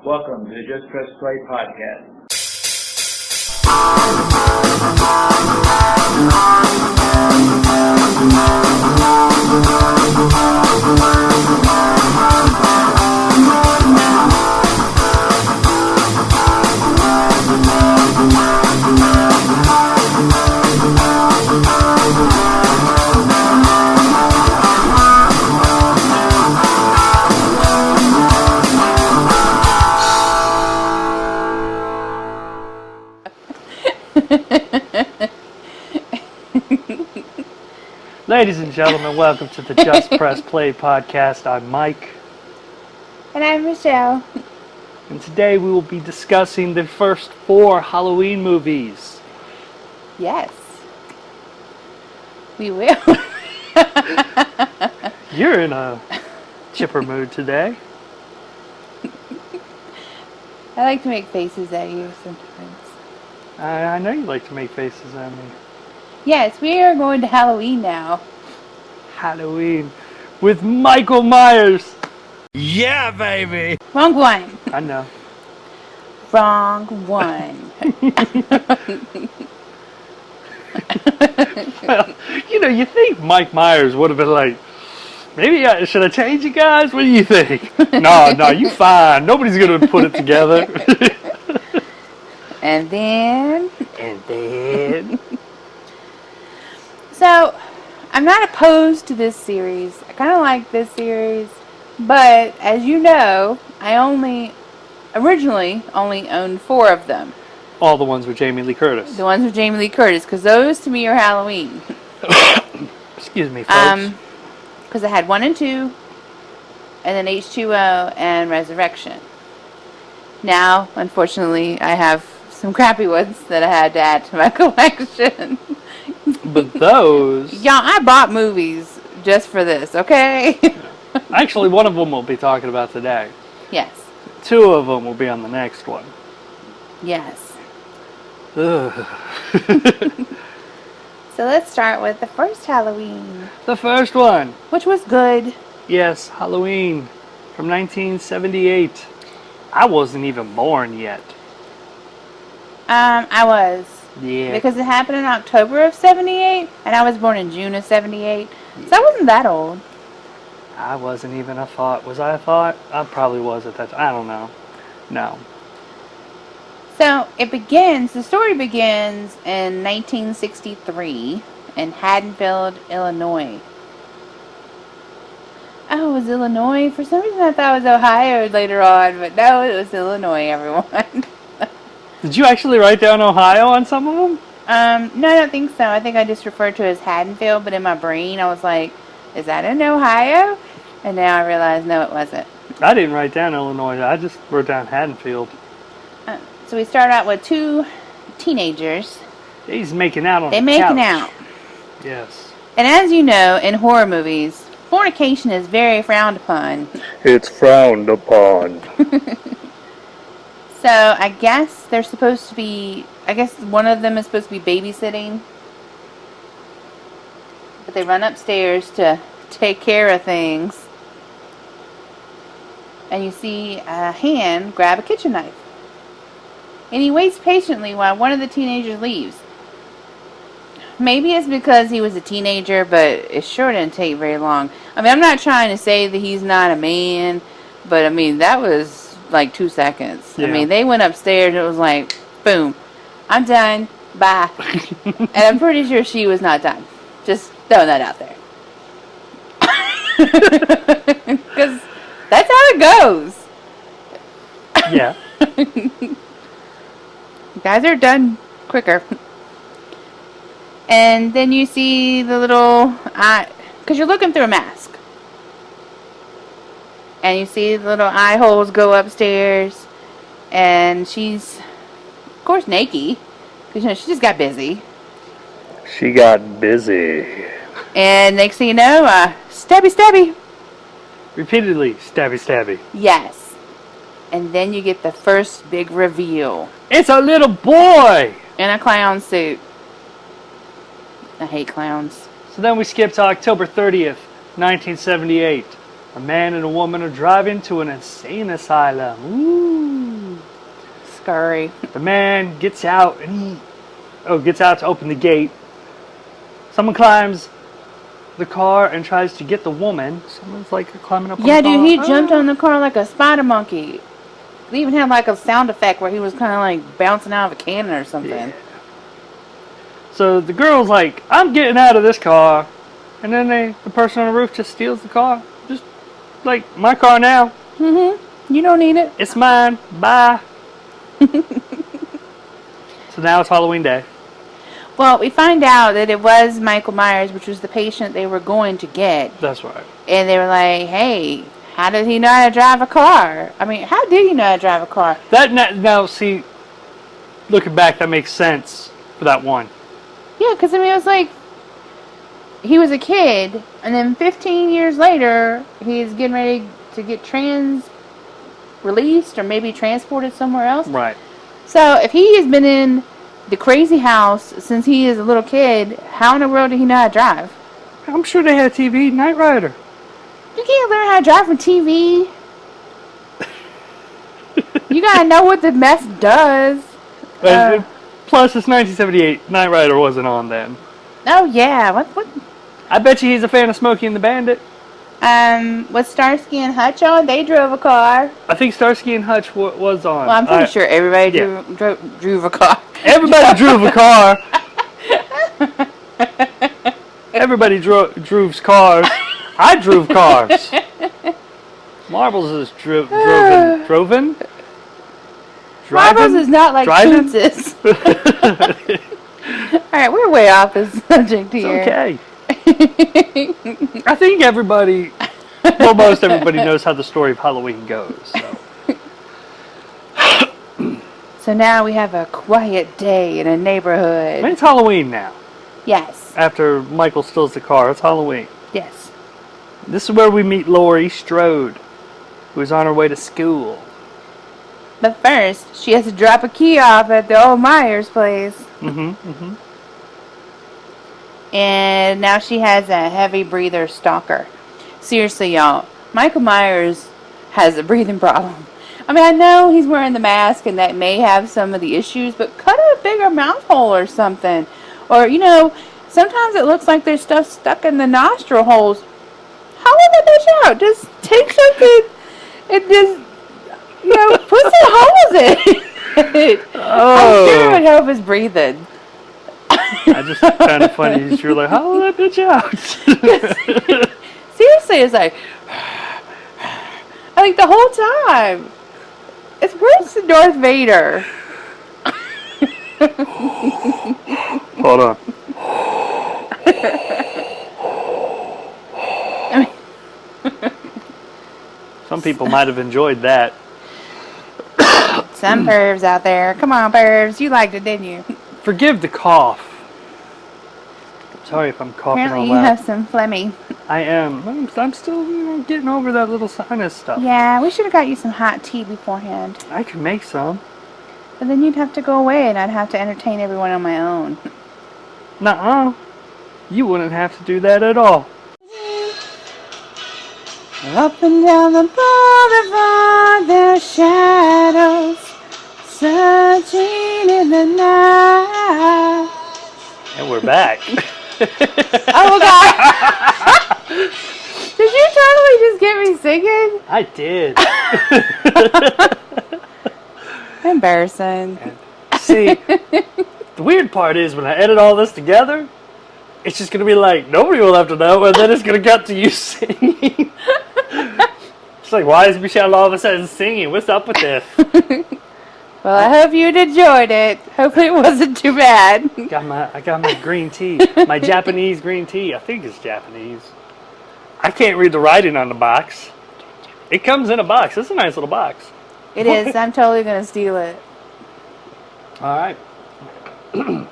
Welcome to the Just Press Play podcast. Ladies and gentlemen, welcome to the Just Press Play podcast. I'm Mike. And I'm Michelle. And today we will be discussing the first 4 Halloween movies. Yes. We will. You're in a chipper mood today. I like to make faces at you sometimes. I know you like to make faces at me. Yes, we are going to Halloween now. Halloween with Michael Myers. Yeah, baby. Wrong one. I know. Wrong one. Well, you think Mike Myers would have been like, maybe should I change it, guys? What do you think? No, you fine. Nobody's going to put it together. And then... So, I'm not opposed to this series. I kind of like this series. But, as you know, I originally only owned 4 of them. All the ones with Jamie Lee Curtis. The ones with Jamie Lee Curtis, because those to me are Halloween. Excuse me, folks. Because I had 1 and 2, and then H2O and Resurrection. Now, unfortunately, I have some crappy ones that I had to add to my collection. But those... Y'all, I bought movies just for this, okay? Actually, one of them we'll be talking about today. Yes. 2 of them will be on the next one. Yes. Ugh. So let's start with the first Halloween. The first one. Which was good. Yes, Halloween from 1978. I wasn't even born yet. I was. Yeah. Because it happened in October of 78, and I was born in June of 78. So I wasn't that old. I wasn't even a thought. Was I a thought? I probably was at that time. I don't know. No. So the story begins in 1963 in Haddonfield, Illinois. Oh, it was Illinois? For some reason I thought it was Ohio later on, but no, it was Illinois, everyone. Did you actually write down Ohio on some of them? No, I don't think so. I think I just referred to it as Haddonfield, but in my brain I was like, is that in Ohio? And now I realize, no, it wasn't. I didn't write down Illinois. I just wrote down Haddonfield. So we start out with 2 teenagers. He's making out on the couch. They're making out. Yes. And as you know, in horror movies, fornication is very frowned upon. It's frowned upon. So I guess they're supposed to be, one of them is supposed to be babysitting. But they run upstairs to take care of things. And you see a hand grab a kitchen knife. And he waits patiently while one of the teenagers leaves. Maybe it's because he was a teenager, but it sure didn't take very long. I mean, I'm not trying to say that he's not a man, but I mean, that was like 2 seconds. Yeah. I mean, they went upstairs and it was like, boom, I'm done, bye. And I'm pretty sure she was not done. Just throwing that out there. Because that's how it goes. Yeah. Guys are done quicker. And then you see the little eye, because you're looking through a mask. And you see the little eye holes go upstairs. And she's, of course, naked. Because, she just got busy. She got busy. And next thing you know, stabby, stabby. Repeatedly, stabby, stabby. Yes. And then you get the first big reveal. It's a little boy! In a clown suit. I hate clowns. So then we skip to October 30th, 1978. A man and a woman are driving to an insane asylum. Ooh. Scurry. The man gets out and gets out to open the gate. Someone climbs the car and tries to get the woman. Someone's like climbing up on Yeah, the car. dude, he jumped on the car like a spider monkey. They even had like a sound effect where he was kind of like bouncing out of a cannon or something. Yeah. So the girl's like, I'm getting out of this car. And then the person on the roof just steals the car. Just like, my car now. You don't need it. It's mine. Bye. So now it's Halloween Day. Well, we find out that it was Michael Myers, which was the patient they were going to get. That's right. And they were like, hey, how did he know how to drive a car? I mean, how did he know how to drive a car? Now, see, looking back, that makes sense for that one. Yeah, because, I mean, it was like, he was a kid, and then 15 years later, he's getting ready to get released or maybe transported somewhere else. Right. So, if he has been in the crazy house since he is a little kid, how in the world did he know how to drive? I'm sure they had TV, Knight Rider. You can't learn how to drive from TV. You gotta know what the mess does. Plus, it's 1978. Knight Rider wasn't on then. Oh yeah, what? I bet you he's a fan of Smokey and the Bandit. Was Starsky and Hutch on? They drove a car. I think Starsky and Hutch was on. Well, I'm pretty sure everybody yeah. drove a car. Everybody drove a car. Everybody drove cars. I drove cars. Marbles is droven. Marbles is not like Driving? Toots is. Alright, we're way off the subject here. Okay. I think most everybody knows how the story of Halloween goes. So. So now we have a quiet day in a neighborhood. It's Halloween now. Yes. After Michael steals the car, it's Halloween. Yes. This is where we meet Laurie Strode, who is on her way to school. But first, she has to drop a key off at the old Myers place. And now she has a heavy breather stalker. Seriously, y'all, Michael Myers has a breathing problem. I mean, I know he's wearing the mask and that may have some of the issues, but cut a bigger mouth hole or something. Or, sometimes it looks like there's stuff stuck in the nostril holes. How will that bitch out? Just take something and just, put some holes in it. I'm sure it would help his breathing. I just found it funny. You're like, how will that bitch out? Seriously, it's like, the whole time. It's worse than Darth Vader. Hold on. Some people might have enjoyed that. Some pervs out there. Come on, pervs. You liked it, didn't you? Forgive the cough. Sorry if I'm coughing Apparently all you loud. have some phlegmy. I am. I'm still getting over that little sinus stuff. Yeah, we should have got you some hot tea beforehand. I could make some. But then you'd have to go away and I'd have to entertain everyone on my own. Nuh-uh. You wouldn't have to do that at all. Up and down the boulevard, there are shadows searching in the night. And we're back. Oh, God. Did you totally just get me singing? I did. Embarrassing. See, the weird part is when I edit all this together, it's just going to be like, nobody will have to know, and then it's going to cut to you singing. It's like, why is Michelle all of a sudden singing? What's up with this? Well, I hope you'd enjoyed it. Hopefully it wasn't too bad. I got my green tea. My Japanese green tea. I think it's Japanese. I can't read the writing on the box. It comes in a box. It's a nice little box. It is. I'm totally going to steal it. All right. All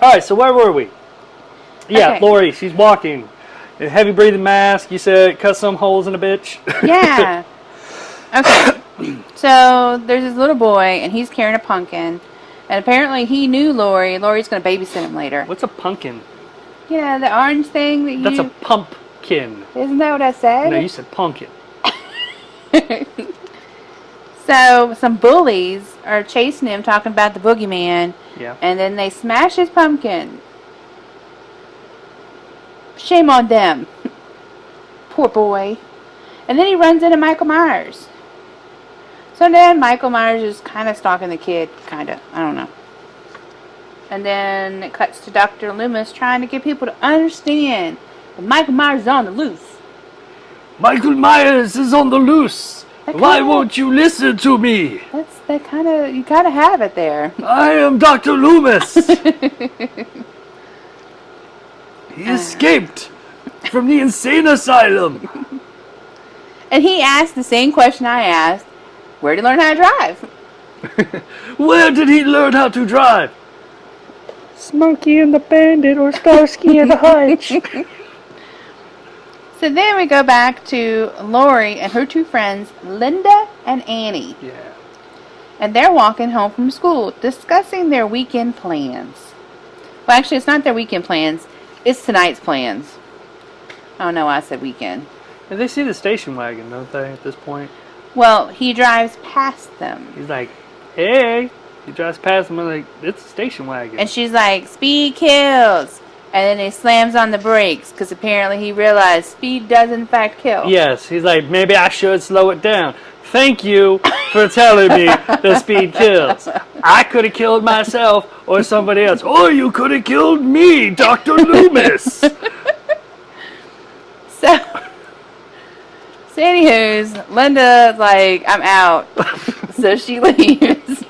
right, so where were we? Yeah, Okay. Lori, she's walking. A heavy breathing mask. You said cut some holes in a bitch. Yeah. Okay. So there's this little boy, and he's carrying a pumpkin. And apparently he knew Lori. Lori's going to babysit him later. What's a pumpkin? Yeah, the orange thing that you... That's a pumpkin. Isn't that what I said? No, you said pumpkin. So some bullies are chasing him, talking about the boogeyman, Yeah. and then they smash his pumpkin. Shame on them. Poor boy. And then he runs into Michael Myers. So then Michael Myers is kind of stalking the kid, kind of. I don't know. And then it cuts to Dr. Loomis trying to get people to understand that Michael Myers is on the loose. Michael Myers is on the loose. That Why kinda- won't you listen to me? That's that kind of, you gotta have it there. I am Dr. Loomis. He escaped from the insane asylum. And he asked the same question I asked. Where did he learn how to drive? Where did he learn how to drive? Smokey and the Bandit or Starsky and Hutch. So then we go back to Lori and her two friends, Linda and Annie. Yeah. And they're walking home from school, discussing their weekend plans. Well, actually, it's not their weekend plans. It's tonight's plans. I don't know why I said weekend. And they see the station wagon, don't they, at this point? Well, he drives past them. He's like, hey. He drives past them and like, it's a station wagon. And she's like, speed kills. And then he slams on the brakes because apparently he realized speed does in fact kill. Yes, he's like, maybe I should slow it down. Thank you for telling me that speed kills. I could have killed myself or somebody else. Or you could have killed me, Dr. Loomis. So anywho's, Linda's like, I'm out. So she leaves.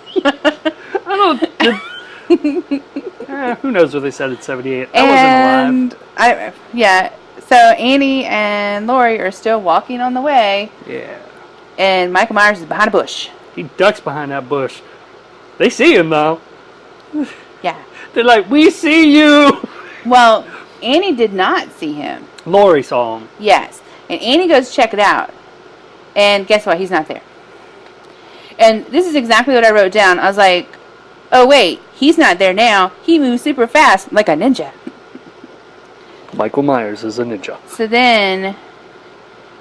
Who knows what they said in 78. I wasn't alive. Yeah. So Annie and Lori are still walking on the way. Yeah. And Michael Myers is behind a bush. He ducks behind that bush. They see him, though. Yeah. They're like, we see you. Well, Annie did not see him. Lori saw him. Yes. And Annie goes to check it out. And guess what? He's not there. And this is exactly what I wrote down. I was like, oh, wait. He's not there now. He moves super fast like a ninja. Michael Myers is a ninja. So then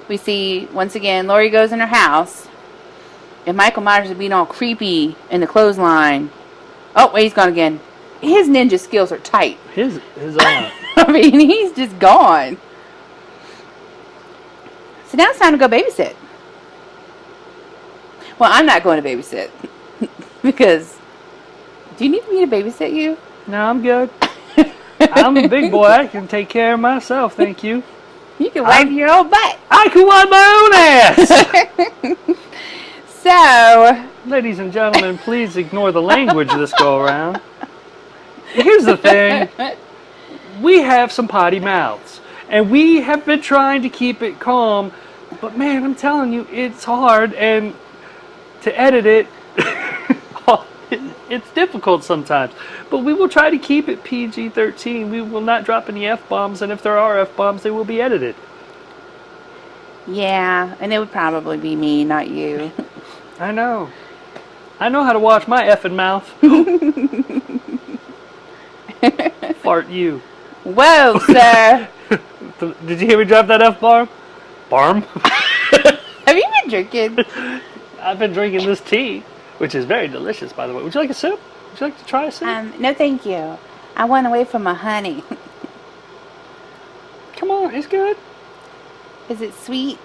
we see, once again, Lori goes in her house. And Michael Myers is being all creepy in the clothesline. Oh, wait, he's gone again. His ninja skills are tight. His I mean, he's just gone. So now it's time to go babysit. Well, I'm not going to babysit. Because, do you need me to babysit you? No, I'm good. I'm a big boy. I can take care of myself, thank you. You can wipe your own butt. I can wipe my own ass! So, Ladies and gentlemen, please ignore the language this go around. Here's the thing. We have some potty mouths. And we have been trying to keep it calm. But man, I'm telling you, it's hard. And to edit it, it's difficult sometimes. But we will try to keep it PG-13. We will not drop any F-bombs. And if there are F-bombs, they will be edited. yeah, and it would probably be me, not you. I know. I know how to watch my effing mouth. Fart you. Whoa, sir. Did you hear me drop that F-bomb? Barm? Have you been drinking? I've been drinking this tea, which is very delicious, by the way. Would you like a sip? Would you like to try a sip? No, thank you. I went away from my honey. Come on, it's good. Is it sweet?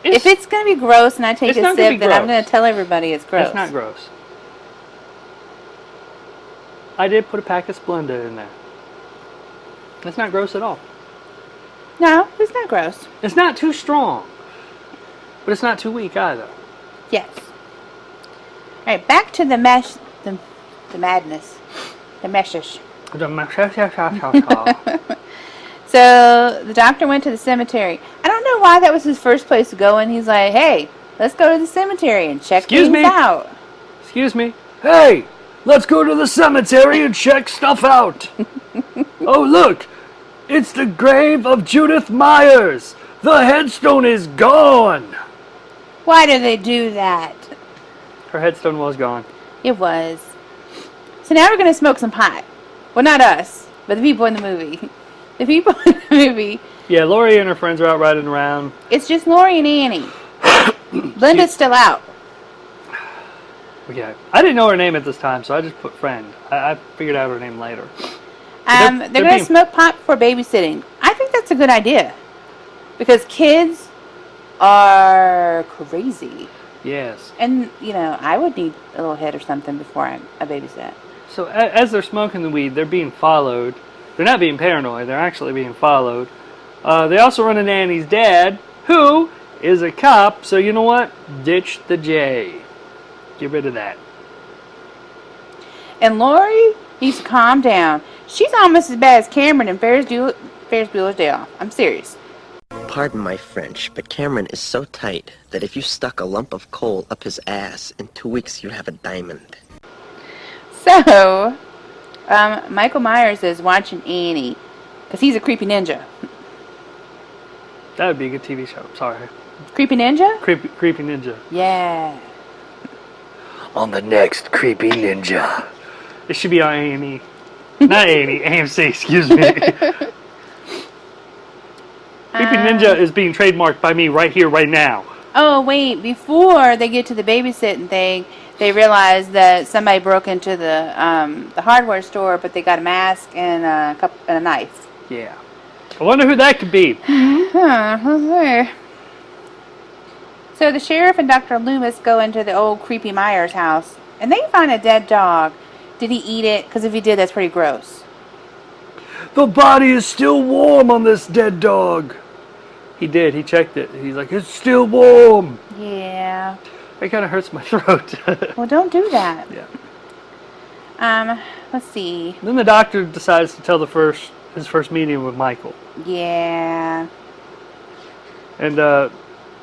It's, If it's going to be gross and I take It's a not gonna be sip, then I'm gross. going to tell everybody it's gross. it's not gross. I did put a pack of Splenda in there. It's not gross at all. No, it's not gross. It's not too strong, but it's not too weak either. Yes. All right, back to the mesh, the madness, the meshes. So the doctor went to the cemetery. I don't know why that was his first place to go, and he's like, "Hey, let's go to the cemetery and check Excuse things me? out." Excuse me. Hey, let's go to the cemetery and check stuff out. Oh, look. It's the grave of Judith Myers. The headstone is gone. Why do they do that? Her headstone was gone. It was. So now we're gonna smoke some pot. Well, not us, but the people in the movie. The people in the movie. Yeah, Lori and her friends are out riding around. It's just Lori and Annie. Linda's still out. Okay. I didn't know her name at this time, so I just put friend. I figured out her name later. They're they're going to being- smoke pot before babysitting. I think that's a good idea. Because kids are crazy. Yes. And, I would need a little hit or something before I babysit. So as they're smoking the weed, they're being followed. They're not being paranoid. They're actually being followed. They also run into Annie's dad, who is a cop. So you know what? Ditch the J. Get rid of that. And Lori needs to calm down. She's almost as bad as Cameron in Ferris Bueller's Day Off. I'm serious. Pardon my French, but Cameron is so tight that if you stuck a lump of coal up his ass, in 2 weeks you'd have a diamond. So, Michael Myers is watching Annie because he's a creepy ninja. That would be a good TV show. Sorry. Creepy ninja? Creepy Ninja. Yeah. On the next Creepy Ninja. It should be on A&E. Not A&E, AMC, excuse me. Creepy Ninja is being trademarked by me right here, right now. Oh, wait. Before they get to the babysitting thing, they realize that somebody broke into the hardware store, but they got a mask and a knife. Yeah. I wonder who that could be. So the sheriff and Dr. Loomis go into the old creepy Myers house, and they find a dead dog. Did he eat it? Because if he did, that's pretty gross. The body is still warm on this dead dog. He did. He checked it. He's like, it's still warm. Yeah. It kind of hurts my throat. Well, don't do that. Yeah. Let's see. Then the doctor decides to tell his first meeting with Michael. Yeah. And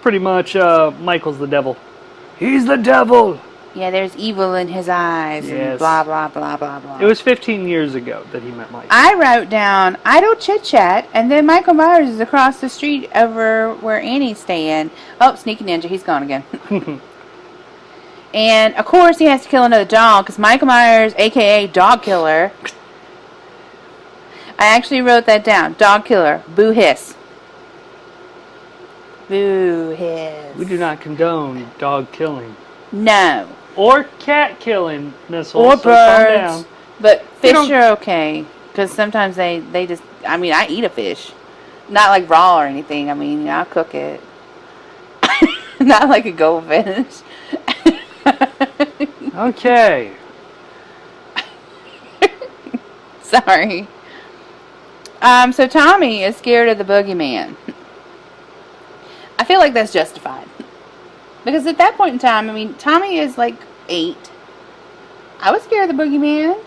pretty much Michael's the devil. He's the devil. Yeah, there's evil in his eyes and Yes. blah, blah, blah, blah, blah. It was 15 years ago that he met Michael. I wrote down idle chit chat, and then Michael Myers is across the street over where Annie's staying. Oh, sneaky ninja, he's gone again. And of course, he has to kill another dog because Michael Myers, aka Dog Killer. I actually wrote that down. Dog Killer. Boo hiss. Boo hiss. We do not condone dog killing. No. Or cat killing, Missile. Or so calm birds. down. But fish don't- are okay. Because sometimes they just... I mean, I eat a fish. Not like raw or anything. I mean, I'll cook it. Not like a goldfish. Okay. Sorry. So Tommy is scared of the boogeyman. I feel like that's justified. Because at that point in time, I mean, Tommy is like 8. I was scared of the boogeyman.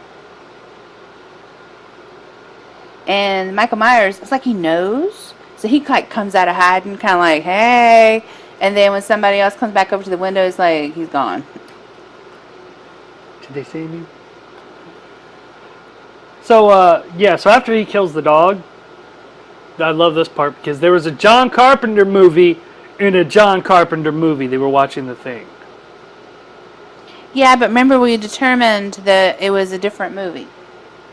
And Michael Myers, it's like he knows. So he like comes out of hiding, kind of like, hey. And then when somebody else comes back over to the window, it's like, he's gone. Did they see me? So, yeah, so after he kills the dog, I love this part because there was a John Carpenter movie in a John Carpenter movie. They were watching The Thing. Yeah, but remember we determined that it was a different movie.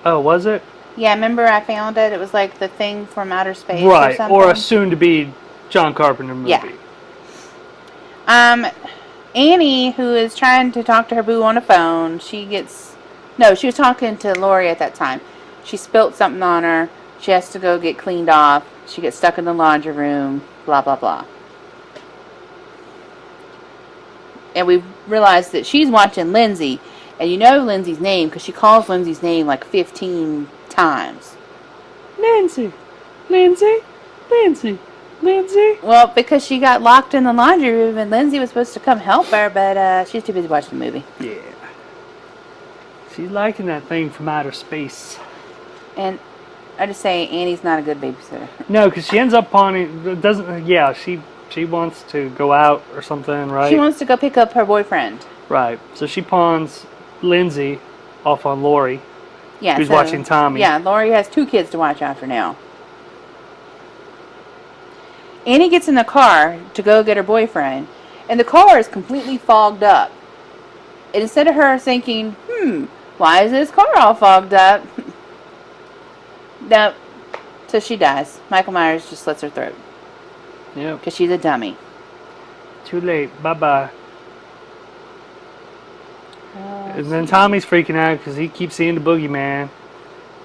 Oh, was it? Yeah, remember I found it? It was like The Thing from Outer Space or Right, something. or a soon-to-be John Carpenter movie. Yeah. Annie, who is trying to talk to her boo on the phone, she was talking to Lori at that time. She spilt something on her. She has to go get cleaned off. She gets stuck in the laundry room, blah, blah, blah. And we realized that she's watching Lindsay, and you know Lindsay's name because she calls Lindsay's name like 15 times. Lindsay, Lindsay, Lindsay, Lindsay. Well, because she got locked in the laundry room, and Lindsay was supposed to come help her, but she's too busy watching the movie. Yeah. She's liking that thing from outer space. And I just say Annie's not a good babysitter. No, because she ends up pawning. Doesn't. Yeah, she wants to go out or something, right? She wants to go pick up her boyfriend. Right. So she pawns Lindsay off on Lori. Yeah, Who's watching Tommy. Yeah, Lori has 2 kids to watch after now. Annie gets in the car to go get her boyfriend, and the car is completely fogged up. And instead of her thinking, why is this car all fogged up? Nope. So she dies. Michael Myers just slits her throat. Yep. Because she's a dummy. Too late. Bye-bye. And then Tommy's freaking out because he keeps seeing the boogeyman.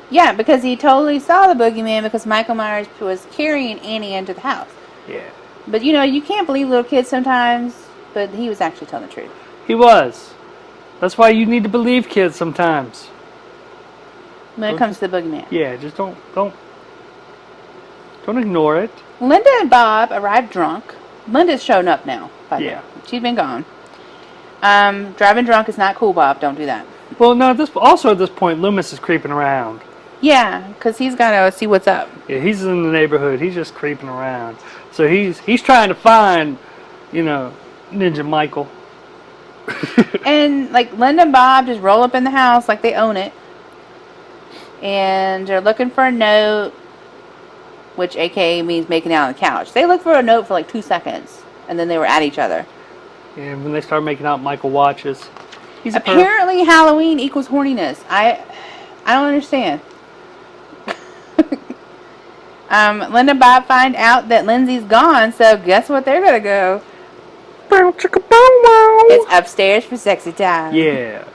Yeah, because he totally saw the boogeyman because Michael Myers was carrying Annie into the house. Yeah. But you can't believe little kids sometimes, but he was actually telling the truth. He was. That's why you need to believe kids sometimes. When it comes to the boogeyman. Yeah, just don't ignore it. Linda and Bob arrived drunk. Linda's shown up now, by the way. Yeah. She's been gone. Driving drunk is not cool, Bob. Don't do that. Well, no, at this point, Loomis is creeping around. Yeah, because he's got to see what's up. Yeah, he's in the neighborhood. He's just creeping around. So he's trying to find, Ninja Michael. And, Linda and Bob just roll up in the house like they own it. And they're looking for a note, which AKA means making out on the couch. They looked for a note for 2 seconds, and then they were at each other. And when they start making out, Michael watches. He's Apparently, Halloween equals horniness. I don't understand. Linda and Bob find out that Lindsay's gone, so guess what they're gonna go? It's upstairs for sexy time. Yeah.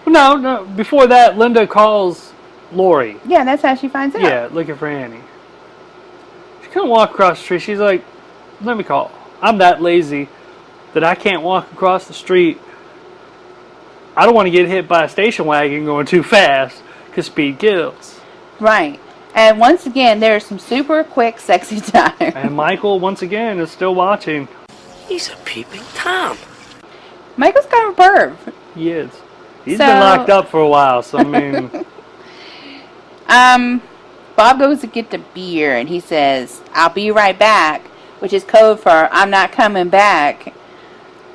No. Before that, Linda calls Lori. Yeah, that's how she finds out. Yeah, looking for Annie. She couldn't walk across the street. She's like, let me call. I'm that lazy that I can't walk across the street. I don't want to get hit by a station wagon going too fast because speed kills. Right. And once again, there's some super quick sexy time. And Michael, once again, is still watching. He's a peeping Tom. Michael's kind of a perv. He is. He's been locked up for a while, so I mean... Bob goes to get the beer, and he says, I'll be right back, which is code for I'm not coming back.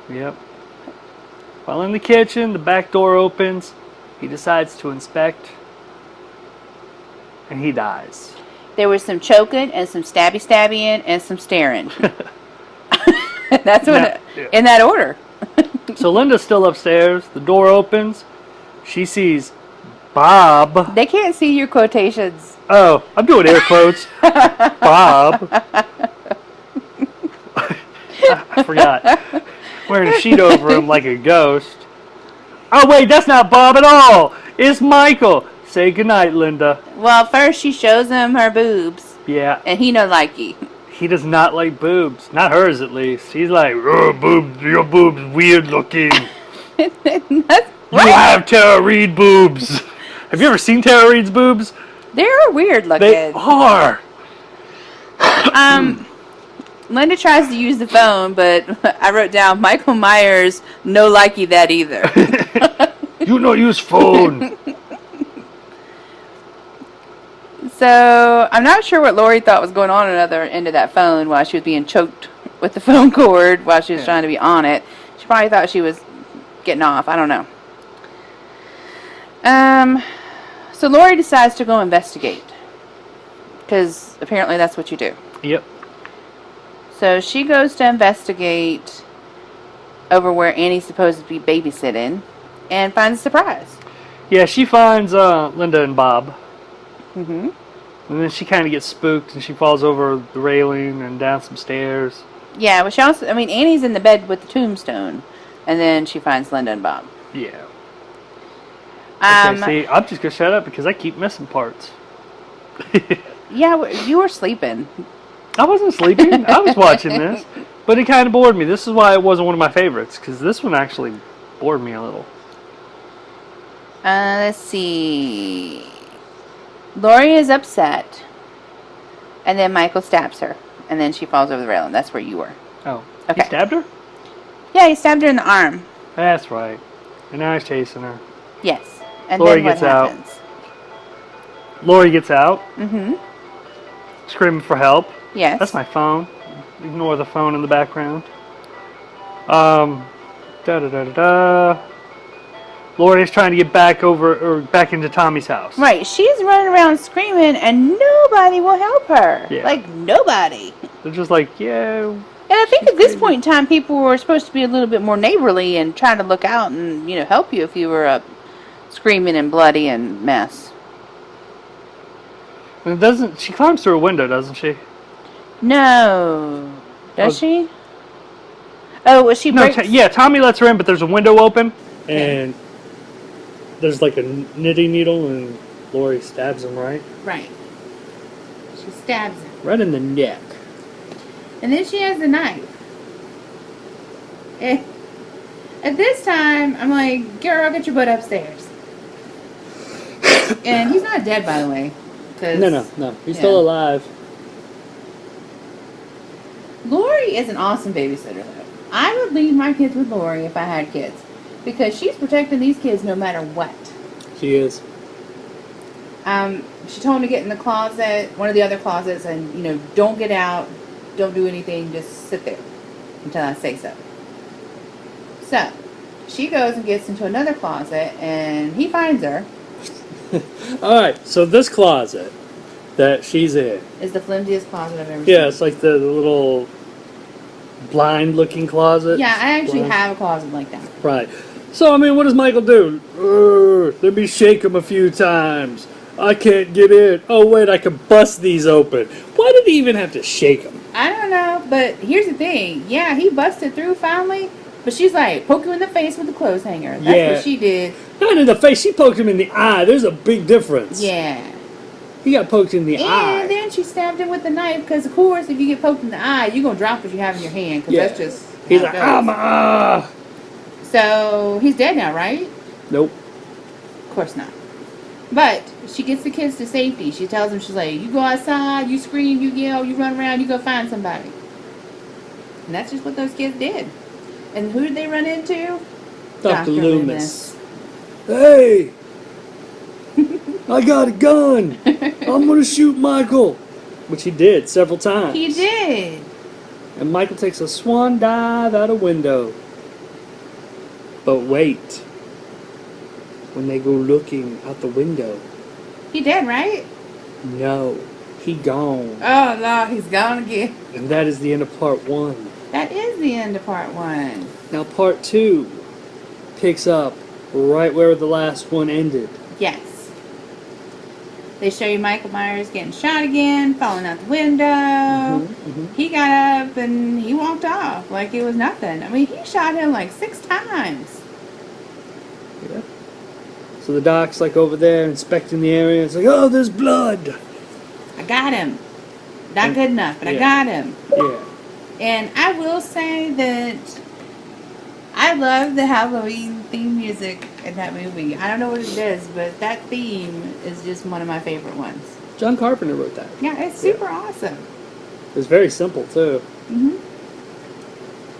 Yep. While in the kitchen, the back door opens. He decides to inspect. And he dies. There was some choking and some stabby-stabbying and some staring. That's what in that order. So Linda's still upstairs. The door opens. She sees Bob. They can't see your quotations. Oh, I'm doing air quotes. Bob. I forgot. Wearing a sheet over him like a ghost. Oh, wait, that's not Bob at all. It's Michael. Say goodnight, Linda. Well, first she shows him her boobs. Yeah. And he no likey. He does not like boobs. Not hers, at least. He's like, oh, boobs, your boobs weird looking. You have Tara Reid boobs. Have you ever seen Tara Reid's boobs? They're weird looking. They are. Linda tries to use the phone, but I wrote down Michael Myers no likey that either. You no use phone. So I'm not sure what Lori thought was going on at the other end of that phone while she was being choked with the phone cord while she was trying to be on it. She probably thought she was getting off. I don't know. So Lori decides to go investigate because apparently that's what you do. Yep. So she goes to investigate over where Annie's supposed to be babysitting and finds a surprise. Yeah, she finds Linda and Bob. Mm-hmm. And then she kind of gets spooked and she falls over the railing and down some stairs. Yeah, but she also, Annie's in the bed with the tombstone. And then she finds Linda and Bob. Yeah. Okay, see, I'm just going to shut up because I keep missing parts. Yeah, you were sleeping. I wasn't sleeping. I was watching this. But it kind of bored me. This is why it wasn't one of my favorites. Because this one actually bored me a little. Let's see. Lori is upset. And then Michael stabs her. And then she falls over the railing. That's where you were. Oh. Okay. He stabbed her? Yeah, he stabbed her in the arm. That's right. And now he's chasing her. Yes. And Lori then what gets out. happens? Lori gets out. Mm-hmm. Screaming for help. Yes. That's my phone. Ignore the phone in the background. Da-da-da-da-da. Lori is trying to get back into Tommy's house. Right. She's running around screaming and nobody will help her. Yeah. Like, nobody. They're just like, yeah. And I think at this point in time, people were supposed to be a little bit more neighborly and trying to look out and, help you if you were screaming and bloody and mess. And she climbs through a window, doesn't she? No. Does she? Oh, well, she No, breaks. yeah, Tommy lets her in, but there's a window open, and there's like a knitting needle, and Lori stabs him right Right. She stabs him. right in the neck. And then she has the knife. Eh. At this time, I'm like, girl, get your butt upstairs. And he's not dead, by the way. 'Cause, No. He's still alive. Lori is an awesome babysitter, though. I would leave my kids with Lori if I had kids. Because she's protecting these kids no matter what. She is. She told him to get in the closet, one of the other closets, and, don't get out, don't do anything, just sit there until I say so. So, she goes and gets into another closet, and he finds her. Alright, so this closet that she's in. Is the flimsiest closet I've ever Yeah, seen. it's like the little blind-looking closet. Yeah, I actually Blind. have a closet like that. Right. So, I mean, what does Michael do? Let me shake him a few times. I can't get in. Oh, wait, I can bust these open. Why did he even have to shake them? I don't know, but here's the thing. Yeah, he busted through finally, but she's like, poke you in the face with the clothes hanger. That's Yeah. what she did. Not in the face. She poked him in the eye. There's a big difference. Yeah. He got poked in the eye. And then she stabbed him with the knife, because, of course, if you get poked in the eye, you're going to drop what you have in your hand, because Yeah. that's just He's how like, it ah, goes. my eye. So, he's dead now, right? Nope. Of course not. But she gets the kids to safety. She tells them, she's like, you go outside, you scream, you yell, you run around, you go find somebody. And that's just what those kids did. And who did they run into? Dr. Loomis. Hey! I got a gun! I'm gonna shoot Michael! Which he did several times. He did. And Michael takes a swan dive out a window. But wait. When they go looking out the window, He did, right? no, he gone. Oh, no, he's gone again. And that is the end of part 1. That is the end of part 1. Now part 2 picks up right where the last one ended. Yes. They show you Michael Myers getting shot again, falling out the window. Mhm. He got up and he walked off like it was nothing. I mean, he shot him like 6 times. Yeah. So the doc's like over there inspecting the area. It's like, oh, there's blood. I got him. Not good enough, but I Yeah. got him. Yeah. And I will say that I love the Halloween theme music in that movie. I don't know what it is, but that theme is just one of my favorite ones. John Carpenter wrote that. Yeah, it's super awesome. It's very simple too.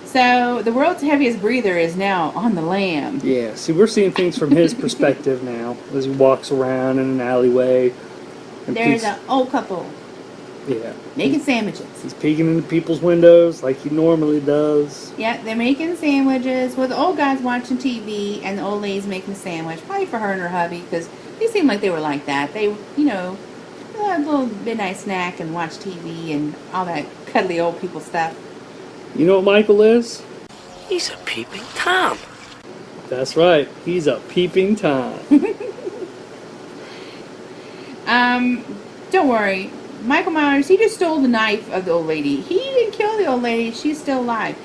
So the world's heaviest breather is now on the lam. Yeah. See, we're seeing things from his perspective now as he walks around in an alleyway. And There's peeks- an old couple yeah. making sandwiches. He's peeking into people's windows like he normally does. Yeah, they're making sandwiches. Well, the old guy's watching TV, and the old lady's making a sandwich, probably for her and her hubby, because they seemed like they were like that. They, a little midnight snack and watch TV and all that cuddly old people stuff. You know what Michael is? He's a peeping Tom. That's right. He's a peeping Tom. Don't worry. Michael Myers, he just stole the knife of the old lady. He didn't kill the old lady. She's still alive.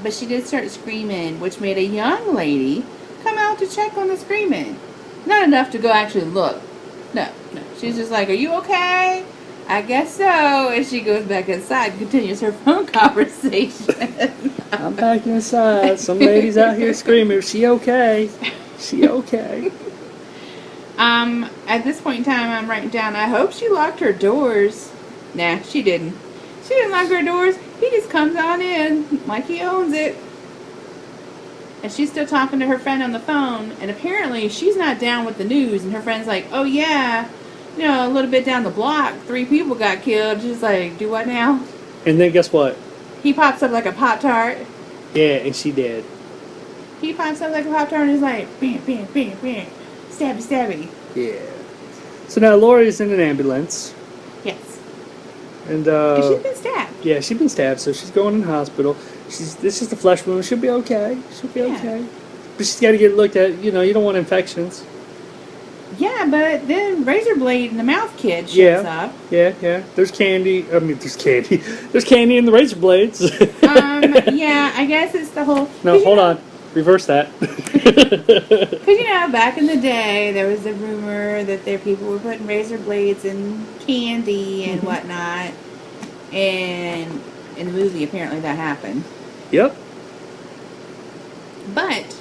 But she did start screaming, which made a young lady come out to check on the screaming. Not enough to go actually look. No. She's just like, are you okay? I guess so. And she goes back inside and continues her phone conversation. I'm back inside. Some lady's out here screaming, she okay? She okay? At this point in time, I'm writing down, I hope she locked her doors. Nah, she didn't. She didn't lock her doors. He just comes on in like he owns it. And she's still talking to her friend on the phone. And apparently, she's not down with the news. And her friend's like, oh, yeah. A little bit down the block, 3 people got killed. She's like, do what now? And then guess what? He pops up like a Pop-Tart. Yeah, and she did. He pops up like a Pop-Tart and he's like, bam, bam, bam, bam. Stabby, stabby. Yeah. So now Lori's in an ambulance. Yes. And, 'Cause she's been stabbed. yeah, she's been stabbed, so she's going in the hospital. This is the flesh wound. She'll be okay. She'll be Yeah. okay. But she's got to get looked at. You don't want infections. Yeah, but then Razor Blade and the Mouth Kid shows Yeah. up. Yeah. There's candy. I mean, there's candy. There's candy in the razor blades. Yeah, I guess it's the whole. No, hold on. Reverse that. Because, back in the day, there was the rumor that people were putting razor blades in candy and whatnot. And in the movie, apparently that happened. Yep. But,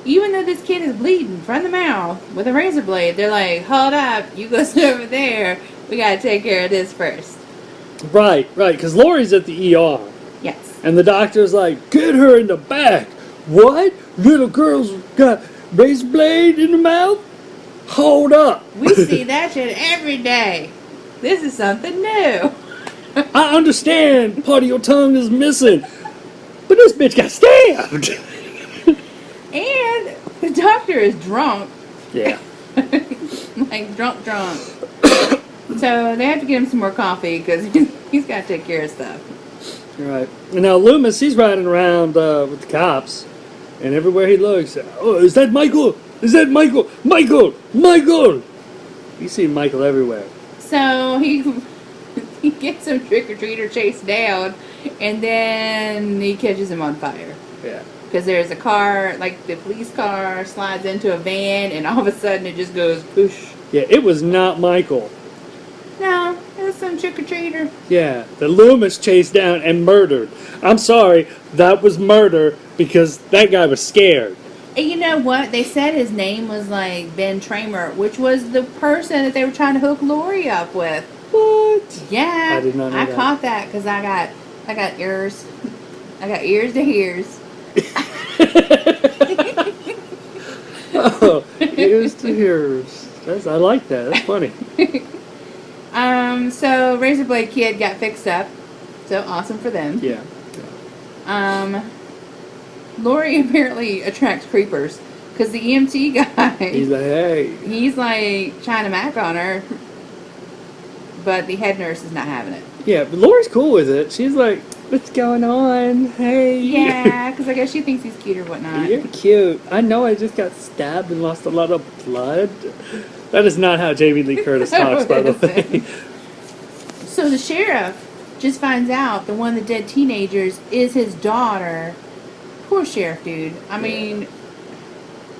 even though this kid is bleeding from the mouth with a razor blade, they're like, hold up, you go sit over there. We gotta take care of this first. Right. Because Lori's at the ER. Yes. And the doctor's like, get her in the back. What? Little girl's got razor blade in the mouth? Hold up. We see that shit every day. This is something new. I understand part of your tongue is missing. But this bitch got stabbed. And the doctor is drunk. Yeah. Like, drunk. So they have to get him some more coffee because he's got to take care of stuff. Right. And now Loomis, he's riding around with the cops. And everywhere he looks, oh, is that Michael? Is that Michael? Michael! You see Michael everywhere. So he gets some trick-or-treater chased down, and then he catches him on fire. Yeah. Because there's a car, like the police car slides into a van, and all of a sudden it just goes poosh. Yeah, it was not Michael. No, it was some trick-or-treater. Yeah, the Loomis chased down and murdered. I'm sorry, that was murder because that guy was scared. And you know what? They said his name was like Ben Tramer, which was the person that they were trying to hook Lori up with. What? Yeah, I did not know I that. caught that because I got ears. I got ears to ears. Oh, ears to ears. I like that. That's funny. So Razorblade Kid got fixed up. So awesome for them. Yeah. Lori apparently attracts creepers because the EMT guy, He's like, hey. he's like trying to mac on her, but the head nurse is not having it. Yeah, but Lori's cool with it. She's like, what's going on? Hey. Yeah, because I guess she thinks he's cute or whatnot. You're cute. I know I just got stabbed and lost a lot of blood. That is not how Jamie Lee Curtis talks, by the way. So the sheriff just finds out that one of the dead teenagers is his daughter. Poor sheriff, dude. I mean,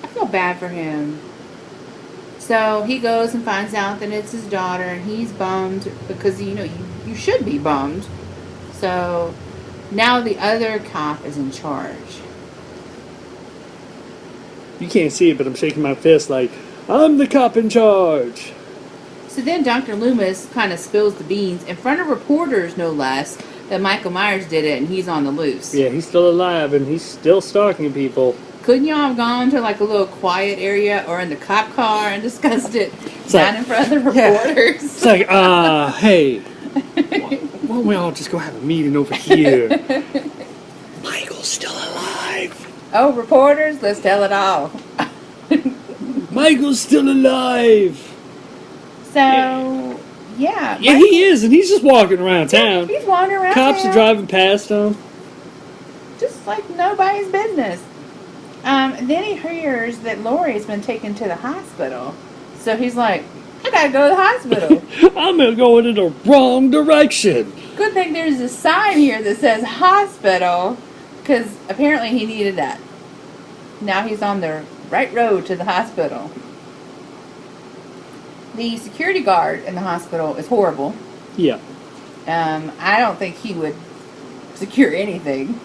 I feel bad for him. So he goes and finds out that it's his daughter, and he's bummed because, you should be bummed. So now the other cop is in charge. You can't see it, but I'm shaking my fist like, I'm the cop in charge. So then Dr. Loomis kind of spills the beans in front of reporters, no less, that Michael Myers did it and he's on the loose. Yeah, he's still alive and he's still stalking people. Couldn't y'all have gone to like a little quiet area or in the cop car and discussed it It's not like- in front of the reporters? It's like, hey, why don't we all just go have a meeting over here? Michael's still alive. Oh, reporters, let's tell it all. Michael's still alive. So, yeah. Yeah, he is, and he's just walking around town. He's wandering around Cops town, are driving past him. just like nobody's business. Then he hears that Lori's been taken to the hospital. So he's like, I gotta go to the hospital. I'm going in the wrong direction. Good thing there's a sign here that says hospital, because apparently he needed that. Now he's on the right road to the hospital. The security guard in the hospital is horrible. Yeah. I don't think he would secure anything.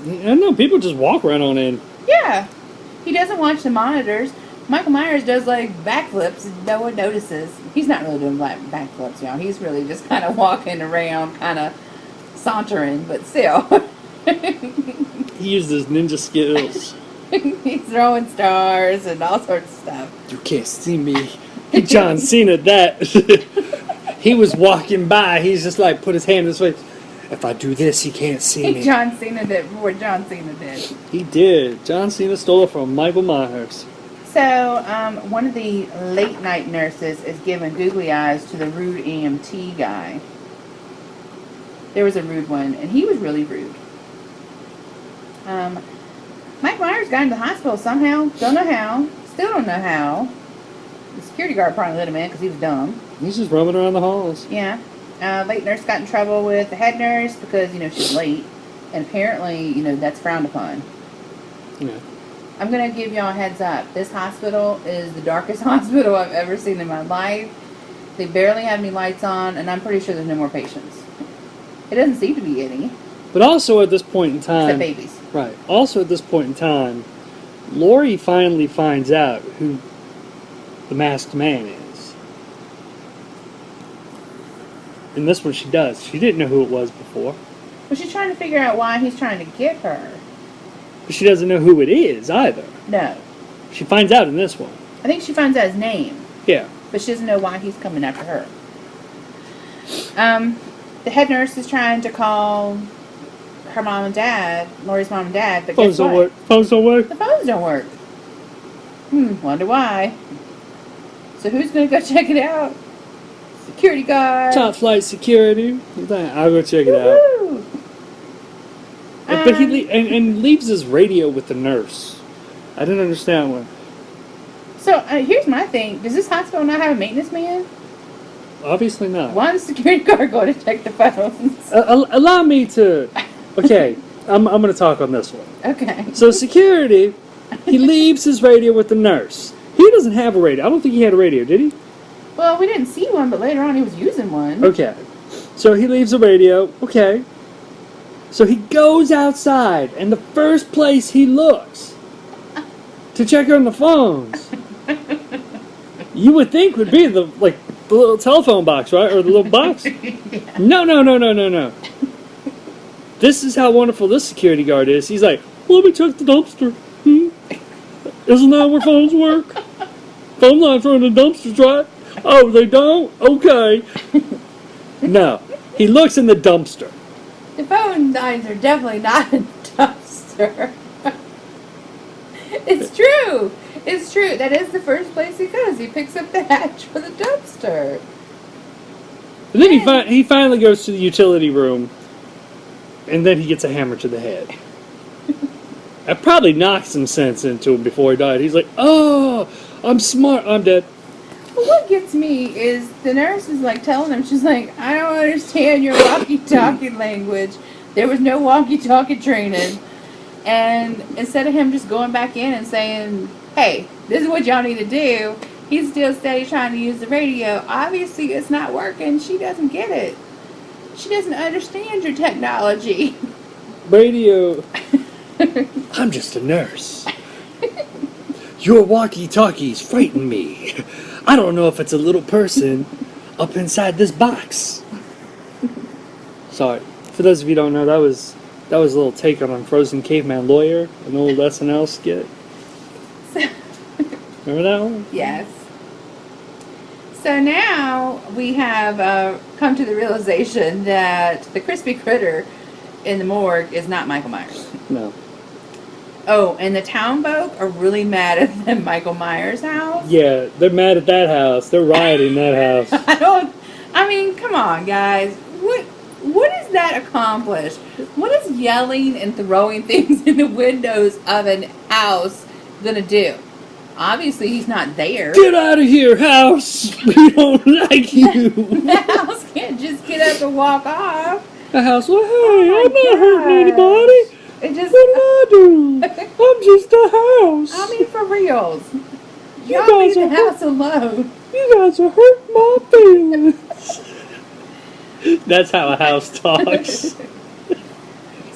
I know, people just walk right on in. Yeah. He doesn't watch the monitors. Michael Myers does like backflips and no one notices. He's not really doing backflips, y'all. He's really just kind of walking around, kind of sauntering, but still. He used his ninja skills. He's throwing stars and all sorts of stuff. You can't see me. John Cena that. He was walking by. He's just like put his hand in his face. If I do this, he can't see me. John Cena did before John Cena did. He did. John Cena stole it from Michael Myers. So, one of the late night nurses is giving googly eyes to the rude EMT guy. There was a rude one, and he was really rude. Mike Myers got into the hospital somehow. Don't know how. Still don't know how. This security guard probably let him in because he was dumb. He's just roaming around the halls. Yeah. Late nurse got in trouble with the head nurse because, she's late. And apparently, that's frowned upon. Yeah. I'm going to give y'all a heads up. This hospital is the darkest hospital I've ever seen in my life. They barely have any lights on, and I'm pretty sure there's no more patients. It doesn't seem to be any. But also at this point in time... Except babies. Right. Also at this point in time, Lori finally finds out who the masked man is. In this one she does. She didn't know who it was before. But she's trying to figure out why he's trying to get her. But she doesn't know who it is either. No. She finds out in this one. I think she finds out his name. Yeah. But she doesn't know why he's coming after her. The head nurse is trying to call her mom and dad, Lori's mom and dad, but Phones guess don't what? work. Phones don't work. The phones don't work. Wonder why. So who's going to go check it out? Security guard. Top flight security. I'll go check it out. Woo-hoo. But he and leaves his radio with the nurse. I didn't understand why. So here's my thing. Does this hospital not have a maintenance man? Obviously not. One security guard go to check the phones. Allow me to... Okay, I'm going to talk on this one. Okay. So security, he leaves his radio with the nurse. He doesn't have a radio. I don't think he had a radio, did he? Well, we didn't see one, but later on he was using one. Okay. So he leaves the radio. Okay. So he goes outside, and the first place he looks to check on the phones, you would think would be the little telephone box, right? Or the little box. Yeah. No. This is how wonderful this security guard is. He's like, let me check the dumpster. Isn't that where phones work? Phone lines are in the dumpsters, right? Oh, they don't? Okay. No. He looks in the dumpster. The phone lines are definitely not a dumpster. It's true. It's true. That is the first place he goes. He picks up the hatch for the dumpster. And then he finally goes to the utility room, and then he gets a hammer to the head. That probably knocked some sense into him before he died. He's like, oh, I'm smart. I'm dead. Well, what gets me is the nurse is telling him, she's like, I don't understand your walkie-talkie language. There was no walkie-talkie training. And instead of him just going back in and saying, hey, this is what y'all need to do, he's still steady trying to use the radio. Obviously, it's not working. She doesn't get it. She doesn't understand your technology. Radio. I'm just a nurse. Your walkie-talkies frighten me. I don't know if it's a little person up inside this box. Sorry. For those of you who don't know, that was a little take on Frozen Caveman Lawyer, an old SNL skit. Remember that one? Yes. So now we have come to the realization that the crispy critter in the morgue is not Michael Myers. No. Oh, and the town folk are really mad at the Michael Myers house. Yeah, they're mad at that house. They're rioting that house. I mean, come on, guys. What does that accomplish? What is yelling and throwing things in the windows of an house gonna do? Obviously, he's not there. Get out of here, house! We don't like you! The house can't just get up and walk off. The house, well, hey, Oh I'm my not hurting anybody. It just, What did I do? I'm just a house. I mean, for reals. You Y'all guys leave are the house alone. You guys are hurting my feelings. That's how a house talks.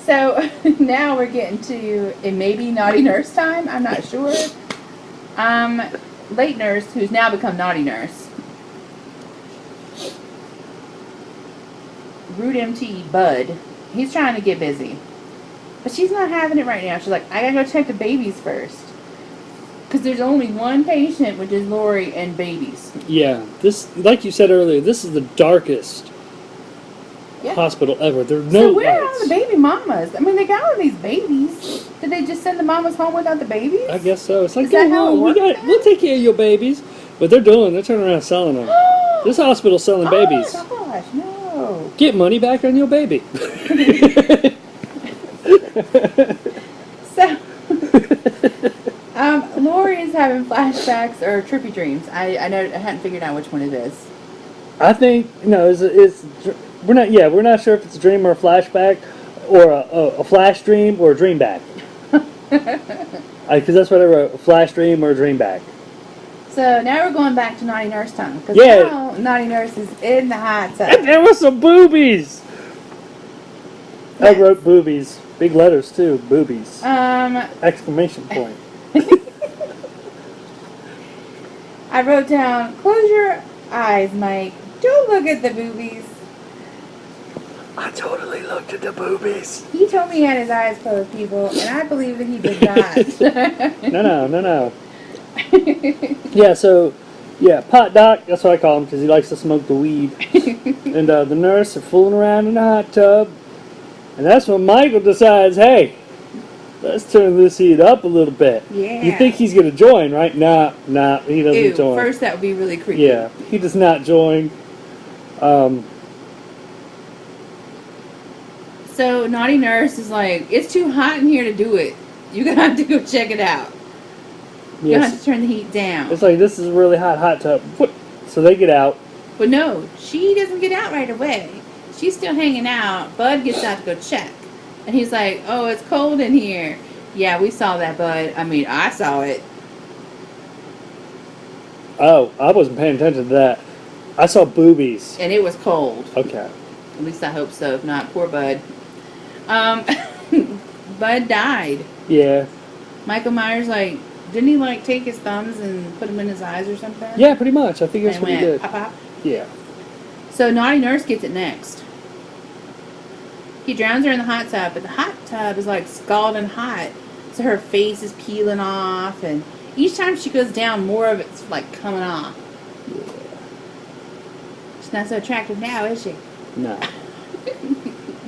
So now we're getting to a maybe naughty nurse time. I'm not sure. Late nurse, who's now become naughty nurse. Rude MT Bud. He's trying to get busy. But she's not having it right now. She's like, I gotta go check the babies first. Because there's only one patient, which is Lori, and babies. Yeah, this, like you said earlier, this is the darkest hospital ever. There are no So where are all lights. the baby mamas? I mean, they got all these babies. Did they just send the mamas home without the babies? I guess so. It's like, Is that go how it home, works? we'll take care of your babies. But they're turning around selling them. This hospital's selling babies. Oh my gosh, no. Get money back on your baby. So, Lori Lori's having flashbacks or trippy dreams. I hadn't figured out which one it is. I think we're not sure if it's a dream or a flashback, or a flash dream or a dream back. Because that's what I wrote: a flash dream or a dream back. So now we're going back to Naughty Nurse time. Because Yeah. now Naughty Nurse is in the hot tub. And there was some boobies. I Yes. wrote boobies, big letters too, boobies, exclamation point. I wrote down, close your eyes, Mike. Don't look at the boobies. I totally looked at the boobies. He told me he had his eyes closed, people, and I believe that he did not. No. Yeah, pot doc, that's what I call him because he likes to smoke the weed. And the nurse are fooling around in the hot tub. And that's when Michael decides, hey, let's turn this heat up a little bit. Yeah. You think he's going to join, right? Nah, he doesn't Ew, join. first that would be really creepy. Yeah, he does not join. So Naughty Nurse is like, it's too hot in here to do it. You're going to have to go check it out. You're going to have to turn the heat down. It's like, this is a really hot tub. So they get out. But no, she doesn't get out right away. She's still hanging out. Bud gets out to go check. And he's like, oh, it's cold in here. Yeah, we saw that, Bud. I mean, I saw it. Oh, I wasn't paying attention to that. I saw boobies. And it was cold. Okay. At least I hope so. If not, poor Bud. Bud died. Yeah. Michael Myers, like, didn't he, like, take his thumbs and put them in his eyes or something? Yeah, pretty much. I think that's And what he went did. pop, pop. Yeah. So Naughty Nurse gets it next. He drowns her in the hot tub, but the hot tub is like scalding hot. So her face is peeling off, and each time she goes down, more of it's like coming off. Yeah. She's not so attractive now, is she? No.